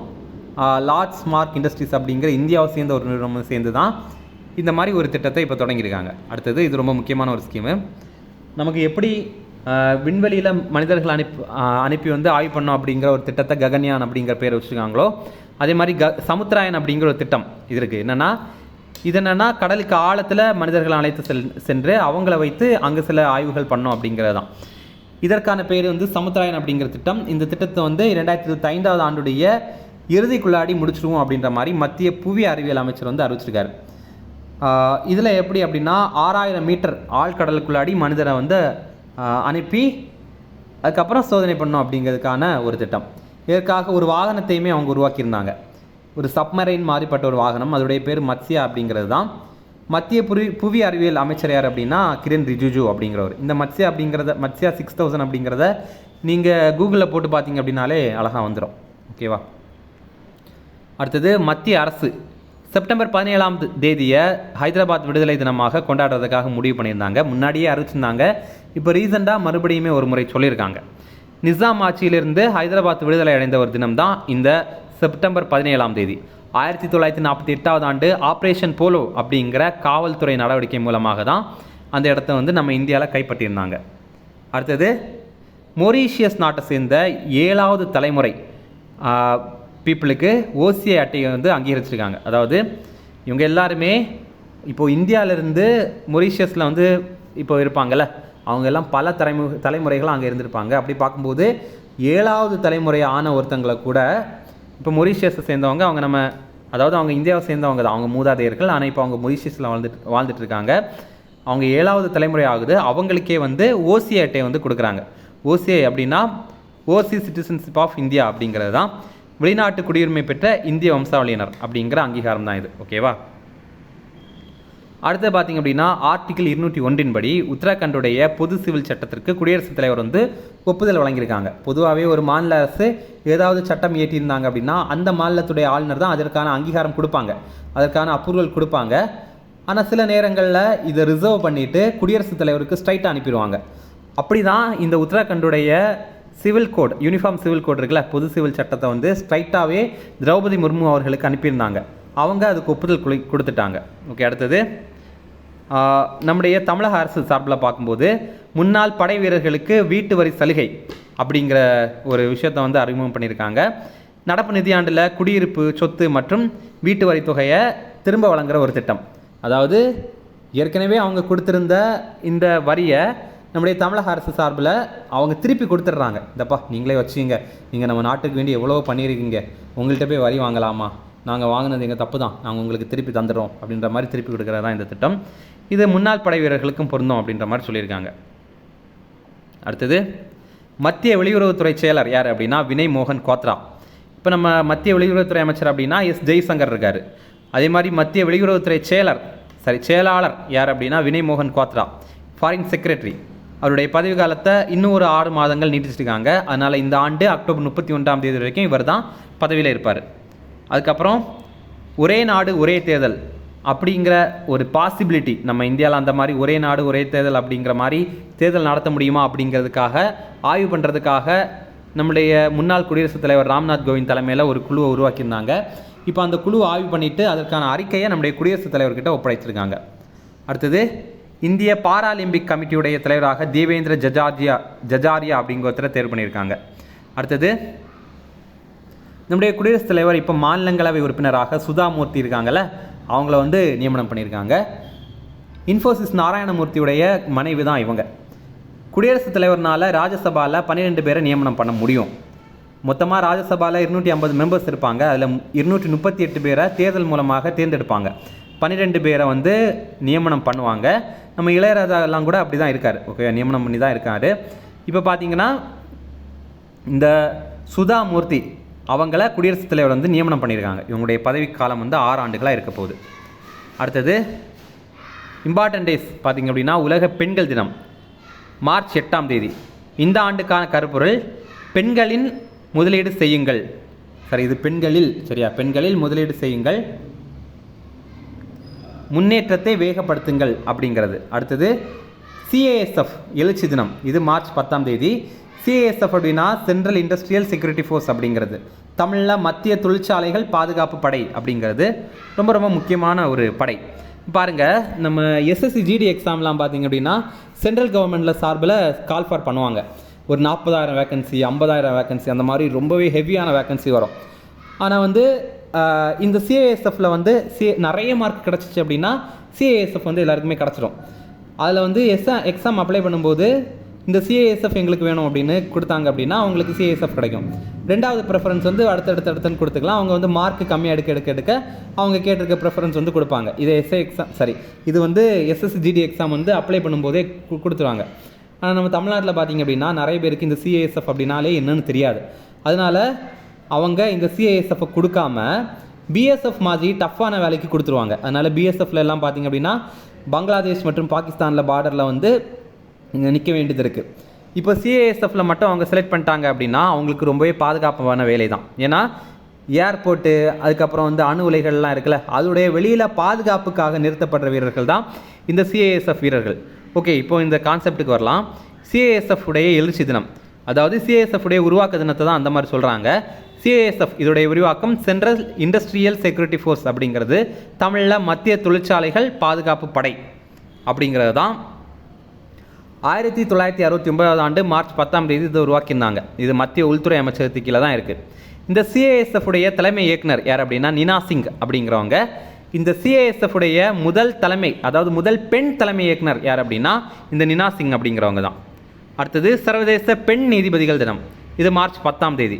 லார்ட் ஸ்மார்ட் இண்டஸ்ட்ரீஸ் அப்படிங்கிற இந்தியாவை சேர்ந்த ஒரு நிறுவனம் சேர்ந்து தான் இந்த மாதிரி ஒரு திட்டத்தை இப்போ தொடங்கியிருக்காங்க. அடுத்தது இது ரொம்ப முக்கியமான ஒரு ஸ்கீமு. நமக்கு எப்படி விண்வெளியில் மனிதர்கள் அனுப்பி வந்து ஆய்வு பண்ணோம் அப்படிங்கிற ஒரு திட்டத்தை ககன்யான் அப்படிங்கிற பேர் வச்சுருக்காங்களோ, அதே மாதிரி சமுத்திராயன் அப்படிங்கிற ஒரு திட்டம் இது இருக்குது. இது என்னென்னா கடலுக்கு ஆழத்தில் மனிதர்கள் அழைத்து சென்று அவங்கள வைத்து அங்கே சில ஆய்வுகள் பண்ணோம் அப்படிங்கிறது தான். இதற்கான பேர் வந்து சமுத்திராயன் அப்படிங்கிற திட்டம். இந்த திட்டத்தை வந்து 2025ஆவது ஆண்டுடைய இறுதிக்குள்ளாடி முடிச்சிடுவோம் அப்படின்ற மாதிரி மத்திய புவி அறிவியல் அமைச்சர் வந்து அறிவிச்சிருக்காரு. இதில் எப்படி அப்படின்னா 6000 மீட்டர் ஆழ்கடலுக்குள்ளாடி மனிதரை வந்து அனுப்பி அதுக்கப்புறம் சோதனை பண்ணோம் அப்படிங்கிறதுக்கான ஒரு திட்டம். இதற்காக ஒரு வாகனத்தையுமே அவங்க உருவாக்கியிருந்தாங்க. ஒரு சப்மரைன் மாதிரிப்பட்ட ஒரு வாகனம், அதோடைய பேர் மத்ஸ்யா அப்படிங்கிறது தான். மத்திய புவி அறிவியல் அமைச்சர் யார் அப்படின்னா கிரண் ரிஜிஜு அப்படிங்கிறவர். இந்த மத்ஸ்யா 6000 அப்படிங்கிறத நீங்கள் கூகுளில் போட்டு பார்த்தீங்க அப்படின்னாலே அழகாக வந்துடும். ஓகேவா? அடுத்தது மத்திய அரசு செப்டம்பர் 17ஆம் தேதியை ஹைதராபாத் விடுதலை தினமாக கொண்டாடுறதுக்காக முடிவு பண்ணியிருந்தாங்க. முன்னாடியே அறிவிச்சிருந்தாங்க, இப்போ ரீசெண்டாக மறுபடியுமே ஒரு முறை சொல்லியிருக்காங்க. நிசாம் ஆட்சியிலிருந்து ஹைதராபாத் விடுதலை அடைந்த ஒரு தினம் தான் இந்த செப்டம்பர் 17ஆம் தேதி. 1948ஆவது ஆண்டு ஆப்ரேஷன் போலோ அப்படிங்கிற காவல்துறை நடவடிக்கை மூலமாக தான் அந்த இடத்த வந்து நம்ம இந்தியாவில் கைப்பற்றியிருந்தாங்க. அடுத்தது மொரீஷியஸ் நாட்டை சேர்ந்த 7வது தலைமுறை பீப்புளுக்கு ஓசிஐ அட்டையை வந்து அங்கீகரிச்சிருக்காங்க. அதாவது இவங்க எல்லாருமே இப்போது இந்தியாவிலேருந்து மொரீஷியஸில் வந்து இப்போ இருப்பாங்கள்ல, அவங்க எல்லாம் பல தலைமுறைகளாக அங்கே இருந்திருப்பாங்க. அப்படி பார்க்கும்போது 7வது தலைமுறை ஆன ஒருத்தங்களை கூட இப்போ மொரீஷியஸை சேர்ந்தவங்க அவங்க இந்தியாவை சேர்ந்தவங்க தான், அவங்க மூதாதையர்கள். ஆனால் இப்போ அவங்க மொரீஷியஸில் வாழ்ந்துட்டு இருக்காங்க. அவங்க 7வது தலைமுறை ஆகுது. அவங்களுக்கே வந்து ஓசிஐ அட்டையை வந்து கொடுக்குறாங்க. ஓசிஐ அப்படின்னா ஓவர்சீஸ் சிட்டிசன்ஷிப் ஆஃப் இந்தியா அப்படிங்கிறது தான். வெளிநாட்டு குடியுரிமை பெற்ற இந்திய வம்சாவளியினர் அப்படிங்கிற அங்கீகாரம் தான் இது. ஓகேவா? அடுத்து பார்த்திங்க அப்படின்னா ஆர்டிகிள் 201 படி உத்தராகண்டுடைய பொது சிவில் சட்டத்திற்கு குடியரசுத் தலைவர் வந்து ஒப்புதல் வழங்கியிருக்காங்க. பொதுவாகவே ஒரு மாநில அரசு ஏதாவது சட்டம் இயற்றியிருந்தாங்க அப்படின்னா அந்த மாநிலத்துடைய ஆளுநர் தான் அதற்கான அங்கீகாரம் கொடுப்பாங்க, அதற்கான அப்ரூவல் கொடுப்பாங்க. ஆனால் சில நேரங்களில் இதை ரிசர்வ் பண்ணிவிட்டு குடியரசுத் தலைவருக்கு ஸ்ட்ரைட்டாக அனுப்பிடுவாங்க. அப்படி தான் இந்த உத்தராகண்டுடைய civil code, uniform civil code இருக்குல்ல, பொது சிவில் சட்டத்தை வந்து ஸ்ட்ரைட்டாகவே திரௌபதி முர்மு அவர்களுக்கு அனுப்பியிருந்தாங்க. அவங்க அதுக்கு ஒப்புதல் கொடுத்துட்டாங்க. ஓகே, அடுத்தது நம்முடைய தமிழக அரசு சார்பில் பார்க்கும்போது முன்னாள் படை வீரர்களுக்கு வீட்டு வரி சலுகை அப்படிங்கிற ஒரு விஷயத்தை வந்து அறிமுகம் பண்ணியிருக்காங்க. நடப்பு நிதியாண்டில் குடியிருப்பு சொத்து மற்றும் வீட்டு வரி தொகையை திரும்ப வழங்குகிற ஒரு திட்டம். அதாவது ஏற்கனவே அவங்க கொடுத்துருந்த இந்த வரியை நம்முடைய தமிழக அரசு சார்பில் அவங்க திருப்பி கொடுத்துட்றாங்க. இந்தப்பா நீங்களே வச்சுங்க, நீங்கள் நம்ம நாட்டுக்கு வேண்டி எவ்வளோ பண்ணியிருக்கீங்க, உங்கள்கிட்ட போய் வரி வாங்கலாமா, நாங்கள் வாங்கினது எங்கள் தப்பு தான், நாங்கள் உங்களுக்கு திருப்பி தந்துடுறோம் அப்படின்ற மாதிரி திருப்பி கொடுக்குறது தான் இந்த திட்டம். இது முன்னாள் படை வீரர்களுக்கும் பொருந்தும் அப்படின்ற மாதிரி சொல்லியிருக்காங்க. அடுத்தது மத்திய வெளியுறவுத்துறை செயலர் யார் அப்படின்னா வினய் மோகன் குவாத்ரா. இப்போ நம்ம மத்திய வெளியுறவுத்துறை அமைச்சர் அப்படின்னா ஜெய்சங்கர் இருக்கார். அதே மாதிரி மத்திய வெளியுறவுத்துறை செயலாளர் யார் அப்படின்னா வினய் மோகன் குவாத்ரா, ஃபாரின் செக்ரட்டரி. அவருடைய பதவி காலத்தை இன்னும் ஒரு 6 மாதங்கள் நீட்டிச்சிருக்காங்க. அதனால் இந்த ஆண்டு அக்டோபர் 31ஆம் தேதி வரைக்கும் இவர் தான் பதவியில் இருப்பார். அதுக்கப்புறம் ஒரே நாடு ஒரே தேர்தல் அப்படிங்கிற ஒரு பாசிபிலிட்டி நம்ம இந்தியாவில் அந்த மாதிரி ஒரே நாடு ஒரே தேர்தல் அப்படிங்கிற மாதிரி தேர்தல் நடத்த முடியுமா அப்படிங்கிறதுக்காக ஆய்வு பண்ணுறதுக்காக நம்முடைய முன்னாள் குடியரசுத் தலைவர் ராம்நாத் கோவிந்த் தலைமையில் ஒரு குழுவை உருவாக்கியிருந்தாங்க. இப்போ அந்த குழு ஆய்வு பண்ணிவிட்டு அதற்கான அறிக்கையை நம்முடைய குடியரசுத் தலைவர்கிட்ட ஒப்படைச்சிருக்காங்க. அடுத்தது இந்திய பாராலிம்பிக் கமிட்டியுடைய தலைவராக தேவேந்திர ஜஜாரியா அப்படிங்கிற ஒருத்தரை தேர்வு பண்ணியிருக்காங்க. அடுத்தது நம்முடைய குடியரசுத் தலைவர் இப்போ மாநிலங்களவை உறுப்பினராக சுதாமூர்த்தி இருக்காங்கல்ல, அவங்கள வந்து நியமனம் பண்ணியிருக்காங்க. இன்ஃபோசிஸ் நாராயணமூர்த்தியுடைய மனைவி தான் இவங்க. குடியரசுத் தலைவர்னால ராஜ்யசபாவில் 12 பேரை நியமனம் பண்ண முடியும். மொத்தமாக ராஜ்யசபாவில் 250 மெம்பர்ஸ் இருப்பாங்க. அதில் 238 பேரை தேர்தல் மூலமாக தேர்ந்தெடுப்பாங்க. 12 பேரை வந்து நியமனம் பண்ணுவாங்க. நம்ம இளையராஜா எல்லாம் கூட அப்படி தான் இருக்கார். ஓகே, நியமனம் பண்ணி தான் இருக்கார். இப்போ பார்த்தீங்கன்னா இந்த சுதா மூர்த்தி அவங்கள குடியரசுத் தலைவர் வந்து நியமனம் பண்ணியிருக்காங்க. இவங்களுடைய பதவிக்காலம் வந்து 6 ஆண்டுகளாக இருக்க போகுது. அடுத்தது இம்பார்ட்டன்ட் டேஸ் பார்த்திங்க அப்படின்னா உலக பெண்கள் தினம் மார்ச் 8ஆம் தேதி. இந்த ஆண்டுக்கான கருப்பொருள் பெண்களின் முதலீடு செய்யுங்கள். சரி, இது பெண்களில், சரியா, பெண்களில் முதலீடு செய்யுங்கள், முன்னேற்றத்தை வேகப்படுத்துங்கள் அப்படிங்கிறது. அடுத்தது CISF எழுச்சி தினம். இது மார்ச் 10ஆம் தேதி. CISF அப்படின்னா சென்ட்ரல் இண்டஸ்ட்ரியல் செக்யூரிட்டி ஃபோர்ஸ் அப்படிங்கிறது. தமிழில் மத்திய தொழிற்சாலைகள் பாதுகாப்பு படை அப்படிங்கிறது ரொம்ப ரொம்ப முக்கியமான ஒரு படை. பாருங்கள், நம்ம SSC GD எக்ஸாம்லாம் பார்த்திங்க அப்படின்னா சென்ட்ரல் கவர்மெண்ட்டில் சார்பில் கால் ஃபார் பண்ணுவாங்க. ஒரு 40,000 வேக்கன்சி, 50,000 வேக்கன்சி, அந்த மாதிரி ரொம்பவே ஹெவியான வேக்கன்சி வரும். ஆனால் வந்து இந்த CISFல வந்து நிறைய மார்க் கிடச்சிச்சு அப்படின்னா CISF வந்து எல்லாருக்குமே கிடச்சிடும். அதில் வந்து எக்ஸாம் அப்ளை பண்ணும்போது இந்த CISF எங்களுக்கு வேணும் அப்படின்னு கொடுத்தாங்க அப்படின்னா அவங்களுக்கு CISF கிடைக்கும். ரெண்டாவது ப்ரெஃபரன்ஸ் வந்து அடுத்தடுத்துன்னு கொடுத்துக்கலாம். அவங்க வந்து மார்க் கம்மியாக எடுக்க அவங்க கேட்டிருக்க ப்ரெஃபரன்ஸ் வந்து கொடுப்பாங்க. இது இது வந்து SSC GD எக்ஸாம் வந்து அப்ளை பண்ணும்போதே கொடுத்துருவாங்க. ஆனால் நம்ம தமிழ்நாட்டில் பார்த்திங்க அப்படின்னா நிறைய பேருக்கு இந்த CISF அப்படின்னாலே என்னன்னு தெரியாது. அதனால் அவங்க இந்த CISF கொடுக்காம BSF மாதிரி டஃப்பான வேலைக்கு கொடுத்துருவாங்க. அதனால் BSFல எல்லாம் பார்த்திங்க அப்படின்னா பங்களாதேஷ் மற்றும் பாகிஸ்தானில் பார்டரில் வந்து இங்கே நிற்க வேண்டியது இருக்குது. இப்போ CISFல மட்டும் அவங்க செலக்ட் பண்ணிட்டாங்க அப்படின்னா அவங்களுக்கு ரொம்பவே பாதுகாப்பான வேலை தான். ஏன்னா ஏர்போர்ட்டு, அதுக்கப்புறம் வந்து அணு உலைகள்லாம் இருக்குல்ல, அதோடைய வெளியில் பாதுகாப்புக்காக நிறுத்தப்படுற வீரர்கள் தான் இந்த CISF வீரர்கள். ஓகே, இப்போ இந்த கான்செப்டுக்கு வரலாம். CISF உடைய எழுச்சி தினம், அதாவது CISF உடைய உருவாக்க தினத்தை தான் அந்த மாதிரி சொல்கிறாங்க. CISF இதோடைய விரிவாக்கம் சென்ட்ரல் இண்டஸ்ட்ரியல் செக்யூரிட்டி ஃபோர்ஸ் அப்படிங்கிறது. தமிழில் மத்திய தொழிற்சாலைகள் பாதுகாப்பு படை அப்படிங்கிறது தான். 1969 ஆண்டு மார்ச் 10ஆம் தேதி இதை உருவாக்கியிருந்தாங்க. இது மத்திய உள்துறை அமைச்சகத்துக்கு கீழே தான் இருக்குது. இந்த CISF உடைய தலைமை இயக்குனர் யார் அப்படின்னா நினா சிங் அப்படிங்கிறவங்க. இந்த CISF உடைய முதல் தலைமை, அதாவது முதல் பெண் தலைமை இயக்குனர் யார் அப்படின்னா இந்த நினா சிங் அப்படிங்கிறவங்க தான். அடுத்தது சர்வதேச பெண் நீதிபதிகள் தினம். இது மார்ச் 10ஆம் தேதி.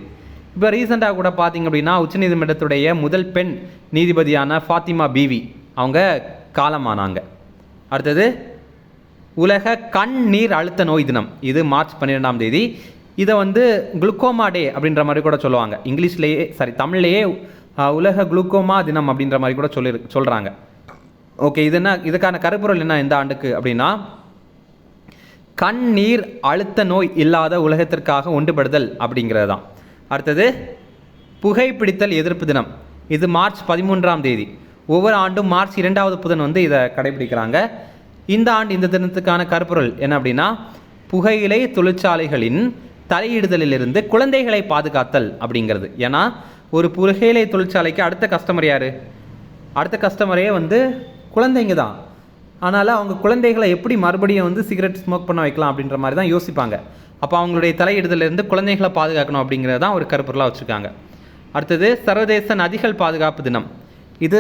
இப்போ ரீசெண்டாக கூட பார்த்திங்க அப்படின்னா உச்சநீதிமன்றத்துடைய முதல் பெண் நீதிபதியான ஃபாத்திமா பீவி அவங்க காலமானாங்க. அடுத்தது உலக கண் நீர் அழுத்த நோய் தினம். இது மார்ச் 12ஆம் தேதி. இதை வந்து குளுக்கோமா டே அப்படின்ற மாதிரி கூட சொல்லுவாங்க. இங்கிலீஷ்லேயே தமிழ்லேயே உலக குளுக்கோமா தினம் அப்படின்ற மாதிரி கூட சொல்கிறாங்க. ஓகே, இது என்ன, இதுக்கான கருப்பொருள் என்ன இந்த ஆண்டுக்கு அப்படின்னா கண் நீர் அழுத்த நோய் இல்லாத உலகத்திற்காக ஒன்றுபடுதல் அப்படிங்கிறது தான். அடுத்தது புகைப்பிடித்தல் எதிர்ப்பு தினம். இது மார்ச் 13ஆம் தேதி. ஒவ்வொரு ஆண்டும் மார்ச் 2வது புதன் வந்து இதை கடைபிடிக்கிறாங்க. இந்த ஆண்டு இந்த தினத்துக்கான கருப்பொருள் என்ன அப்படின்னா புகையிலை தொழிற்சாலைகளின் தலையிடுதலிலிருந்து குழந்தைகளை பாதுகாத்தல் அப்படிங்கிறது. ஏன்னா ஒரு புகையிலை தொழிற்சாலைக்கு அடுத்த கஸ்டமர் யார்? அடுத்த கஸ்டமரே வந்து குழந்தைங்க தான். அதனால் அவங்க குழந்தைகளை எப்படி மறுபடியும் வந்து சிகரெட் ஸ்மோக் பண்ண வைக்கலாம் அப்படின்ற மாதிரி தான் யோசிப்பாங்க. அப்போ அவங்களுடைய தலையிடுதலிருந்து குழந்தைகளை பாதுகாக்கணும் அப்படிங்கிறது தான் ஒரு கருப்பொருளாக வச்சுருக்காங்க. அடுத்தது சர்வதேச நதிகள் பாதுகாப்பு தினம். இது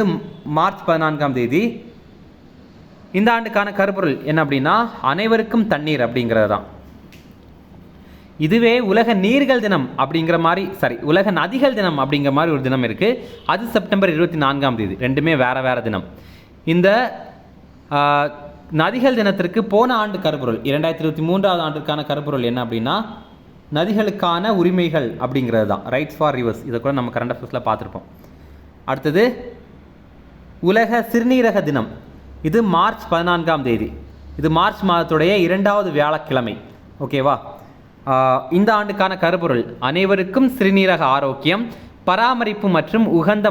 மார்ச் 14ஆம் தேதி. இந்த ஆண்டுக்கான கருப்பொருள் என்ன அப்படின்னா அனைவருக்கும் தண்ணீர் அப்படிங்கிறது தான். இதுவே உலக நீர்கள் தினம் அப்படிங்கிற மாதிரி, உலக நதிகள் தினம் அப்படிங்கிற மாதிரி ஒரு தினம் இருக்குது. அது செப்டம்பர் 24ஆம் தேதி. ரெண்டுமே வேறு வேறு தினம். இந்த நதிகள் தினத்திற்கு போன ஆண்டு கருப்பொருள் 2023ஆவது ஆண்டுக்கான கருப்பொருள் என்ன அப்படின்னா நதிகளுக்கான உரிமைகள் அப்படிங்கிறது தான், ரைட்ஸ் ஃபார் ரிவர்ஸ். இதை கூட நம்ம கரண்ட் அஃபேர்ஸில் பார்த்துருப்போம். அடுத்தது உலக சிறுநீரக தினம். இது மார்ச் 14ஆம் தேதி. இது மார்ச் மாதத்துடைய 2வது வியாழக்கிழமை. ஓகேவா? இந்த ஆண்டுக்கான கருப்பொருள் அனைவருக்கும் சிறுநீரக ஆரோக்கியம், பராமரிப்பு மற்றும் உகந்த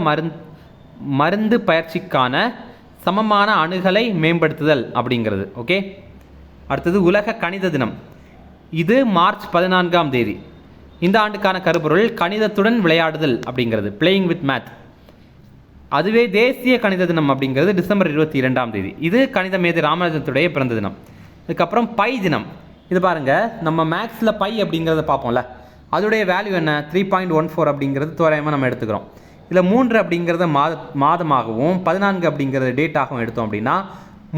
மருந்து பயிற்சிக்கான சமமான அணுகலை மேம்படுத்துதல் அப்படிங்கிறது. ஓகே. அடுத்தது உலக கணித தினம். இது மார்ச் 14ஆம் தேதி. இந்த ஆண்டுக்கான கருப்பொருள் கணிதத்துடன் விளையாடுதல் அப்படிங்கிறது, பிளேயிங் வித் மேத். அதுவே தேசிய கணித தினம் அப்படிங்கிறது டிசம்பர் 22ஆம் தேதி. இது கணித மேதை ராமானுஜத்துடைய பிறந்த தினம். இதுக்கப்புறம் பை தினம். இது பாருங்கள், நம்ம மேக்ஸில் பை அப்படிங்கிறத பார்ப்போம்ல, அதோடைய வேல்யூ என்ன 3.14 அப்படிங்கிறது தோராயமாக நம்ம எடுத்துக்கிறோம். இதில் 3 அப்படிங்கிறத மாதமாகவும் 14 அப்படிங்கிறத டேட்டாகவும் எடுத்தோம் அப்படின்னா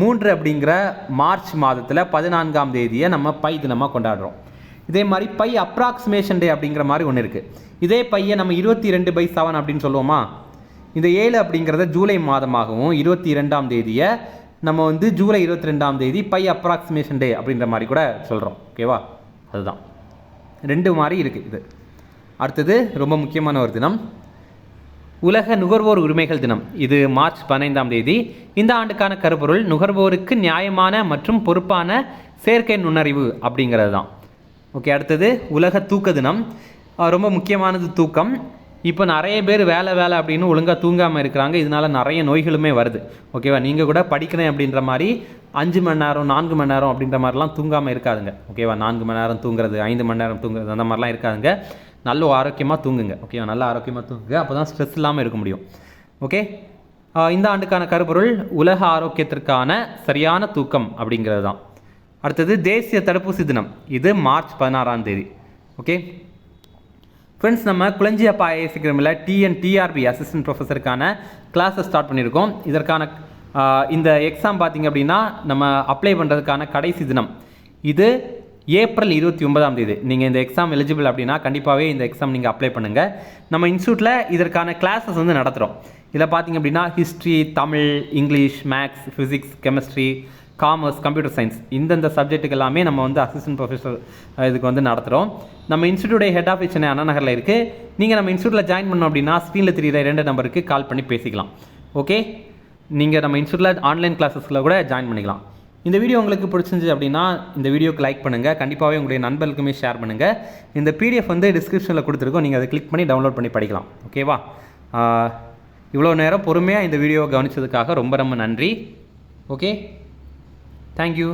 3 அப்படிங்கிற மார்ச் மாதத்தில் 14ஆம் தேதியை நம்ம பை தினமாக கொண்டாடுறோம். இதே மாதிரி பை அப்ராக்சிமேஷன் டே அப்படிங்கிற மாதிரி ஒன்று இருக்குது. இதே பையை நம்ம 22/7 அப்படின்னு சொல்லுவோமா. இந்த 7 அப்படிங்கிறத ஜூலை மாதமாகவும் 22ஆம் தேதியை நம்ம வந்து ஜூலை 22ஆம் தேதி பை அப்ராக்சிமேஷன் டே அப்படின்ற மாதிரி கூட சொல்கிறோம். ஓகேவா, அதுதான் 2 மாதிரி இருக்குது இது. அடுத்தது ரொம்ப முக்கியமான ஒரு தினம், உலக நுகர்வோர் உரிமைகள் தினம். இது மார்ச் 15ஆம் தேதி. இந்த ஆண்டுக்கான கருப்பொருள் நுகர்வோருக்கு நியாயமான மற்றும் பொறுப்பான செயற்கை நுண்ணறிவு அப்படிங்கிறது தான். ஓகே, அடுத்தது உலக தூக்க தினம். ரொம்ப முக்கியமானது தூக்கம். இப்போ நிறைய பேர் வேலை அப்படின்னு ஒழுங்காக தூங்காமல் இருக்கிறாங்க. இதனால நிறைய நோய்களுமே வருது. ஓகேவா, நீங்கள் கூட படிக்கிறேன் அப்படின்ற மாதிரி 5 மணி நேரம் 4 மணி நேரம் அப்படின்ற மாதிரிலாம் தூங்காமல் இருக்காதுங்க. ஓகேவா, 4 மணி நேரம் தூங்குறது 5 மணி நேரம் தூங்குறது அந்த மாதிரிலாம் இருக்காதுங்க. நல்ல ஆரோக்கியமாக தூங்குங்க. ஓகேவா, நல்ல ஆரோக்கியமாக தூங்குங்க. அப்போ தான் ஸ்ட்ரெஸ் இல்லாமல் இருக்க முடியும். ஓகே, இந்த ஆண்டுக்கான கருப்பொருள் உலக ஆரோக்கியத்திற்கான சரியான தூக்கம் அப்படிங்கிறது தான். அடுத்தது தேசிய தடுப்பூசி தினம். இது மார்ச் 16ஆம் தேதி. ஓகே ஃப்ரெண்ட்ஸ், நம்ம குளஞ்சியப்பா ஐஏஎஸ் அகாடமியில் TNTRB அசிஸ்டன்ட் ப்ரொஃபஸருக்கான கிளாஸை ஸ்டார்ட் பண்ணியிருக்கோம். இதற்கான இந்த எக்ஸாம் பார்த்திங்க அப்படின்னா நம்ம அப்ளை பண்ணுறதுக்கான கடைசி தினம் இது ஏப்ரல் 29ஆம் தேதி. நீங்கள் இந்த எக்ஸாம் எலிஜிபிள் அப்படின்னா கண்டிப்பாகவே இந்த எக்ஸாம் நீங்கள் அப்ளை பண்ணுங்கள். நம்ம இன்ஸ்டியூட்டில் இதற்கான கிளாஸஸ் வந்து நடத்துகிறோம். இதில் பார்த்திங்க அப்படின்னா history, Tamil, English, maths, physics, chemistry, commerce, computer science இந்தந்த சப்ஜெக்ட்டுக்கு எல்லாமே நம்ம வந்து அசிஸ்டன்ட் ப்ரொஃபஸர் இதுக்கு வந்து நடத்துகிறோம். நம்ம இன்ஸ்டியூட்டோடைய ஹெட் ஆஃபீஸ் சென்னை அண்ணா நகரில் இருக்குது. நீங்கள் நம்ம இன்ஸ்டியூட்டில் ஜாயின் பண்ணோம் அப்படின்னா ஸ்க்ரீனில் தெரியுற 2 நம்பருக்கு கால் பண்ணி பேசிக்கலாம். ஓகே, நீங்கள் நம்ம இன்ஸ்டியூட்டில் ஆன்லைன் கிளாஸஸில் கூட ஜாயின் பண்ணிக்கலாம். இந்த வீடியோ உங்களுக்கு பிடிச்சிருந்துச்சு அப்படின்னா இந்த வீடியோக்கு லைக் பண்ணுங்கள். கண்டிப்பாகவே உங்களுடைய நண்பர்களுக்குமே ஷேர் பண்ணுங்கள். இந்த PDF வந்து டிஸ்கிரிப்ஷனில் கொடுத்துருக்கோம். நீங்கள் அதை கிளிக் பண்ணி டவுன்லோட் பண்ணி படிக்கலாம். ஓகேவா, இவ்வளோ நேரம் பொறுமையாக இந்த வீடியோவை கவனித்ததுக்காக ரொம்ப நன்றி. Okay, thank you.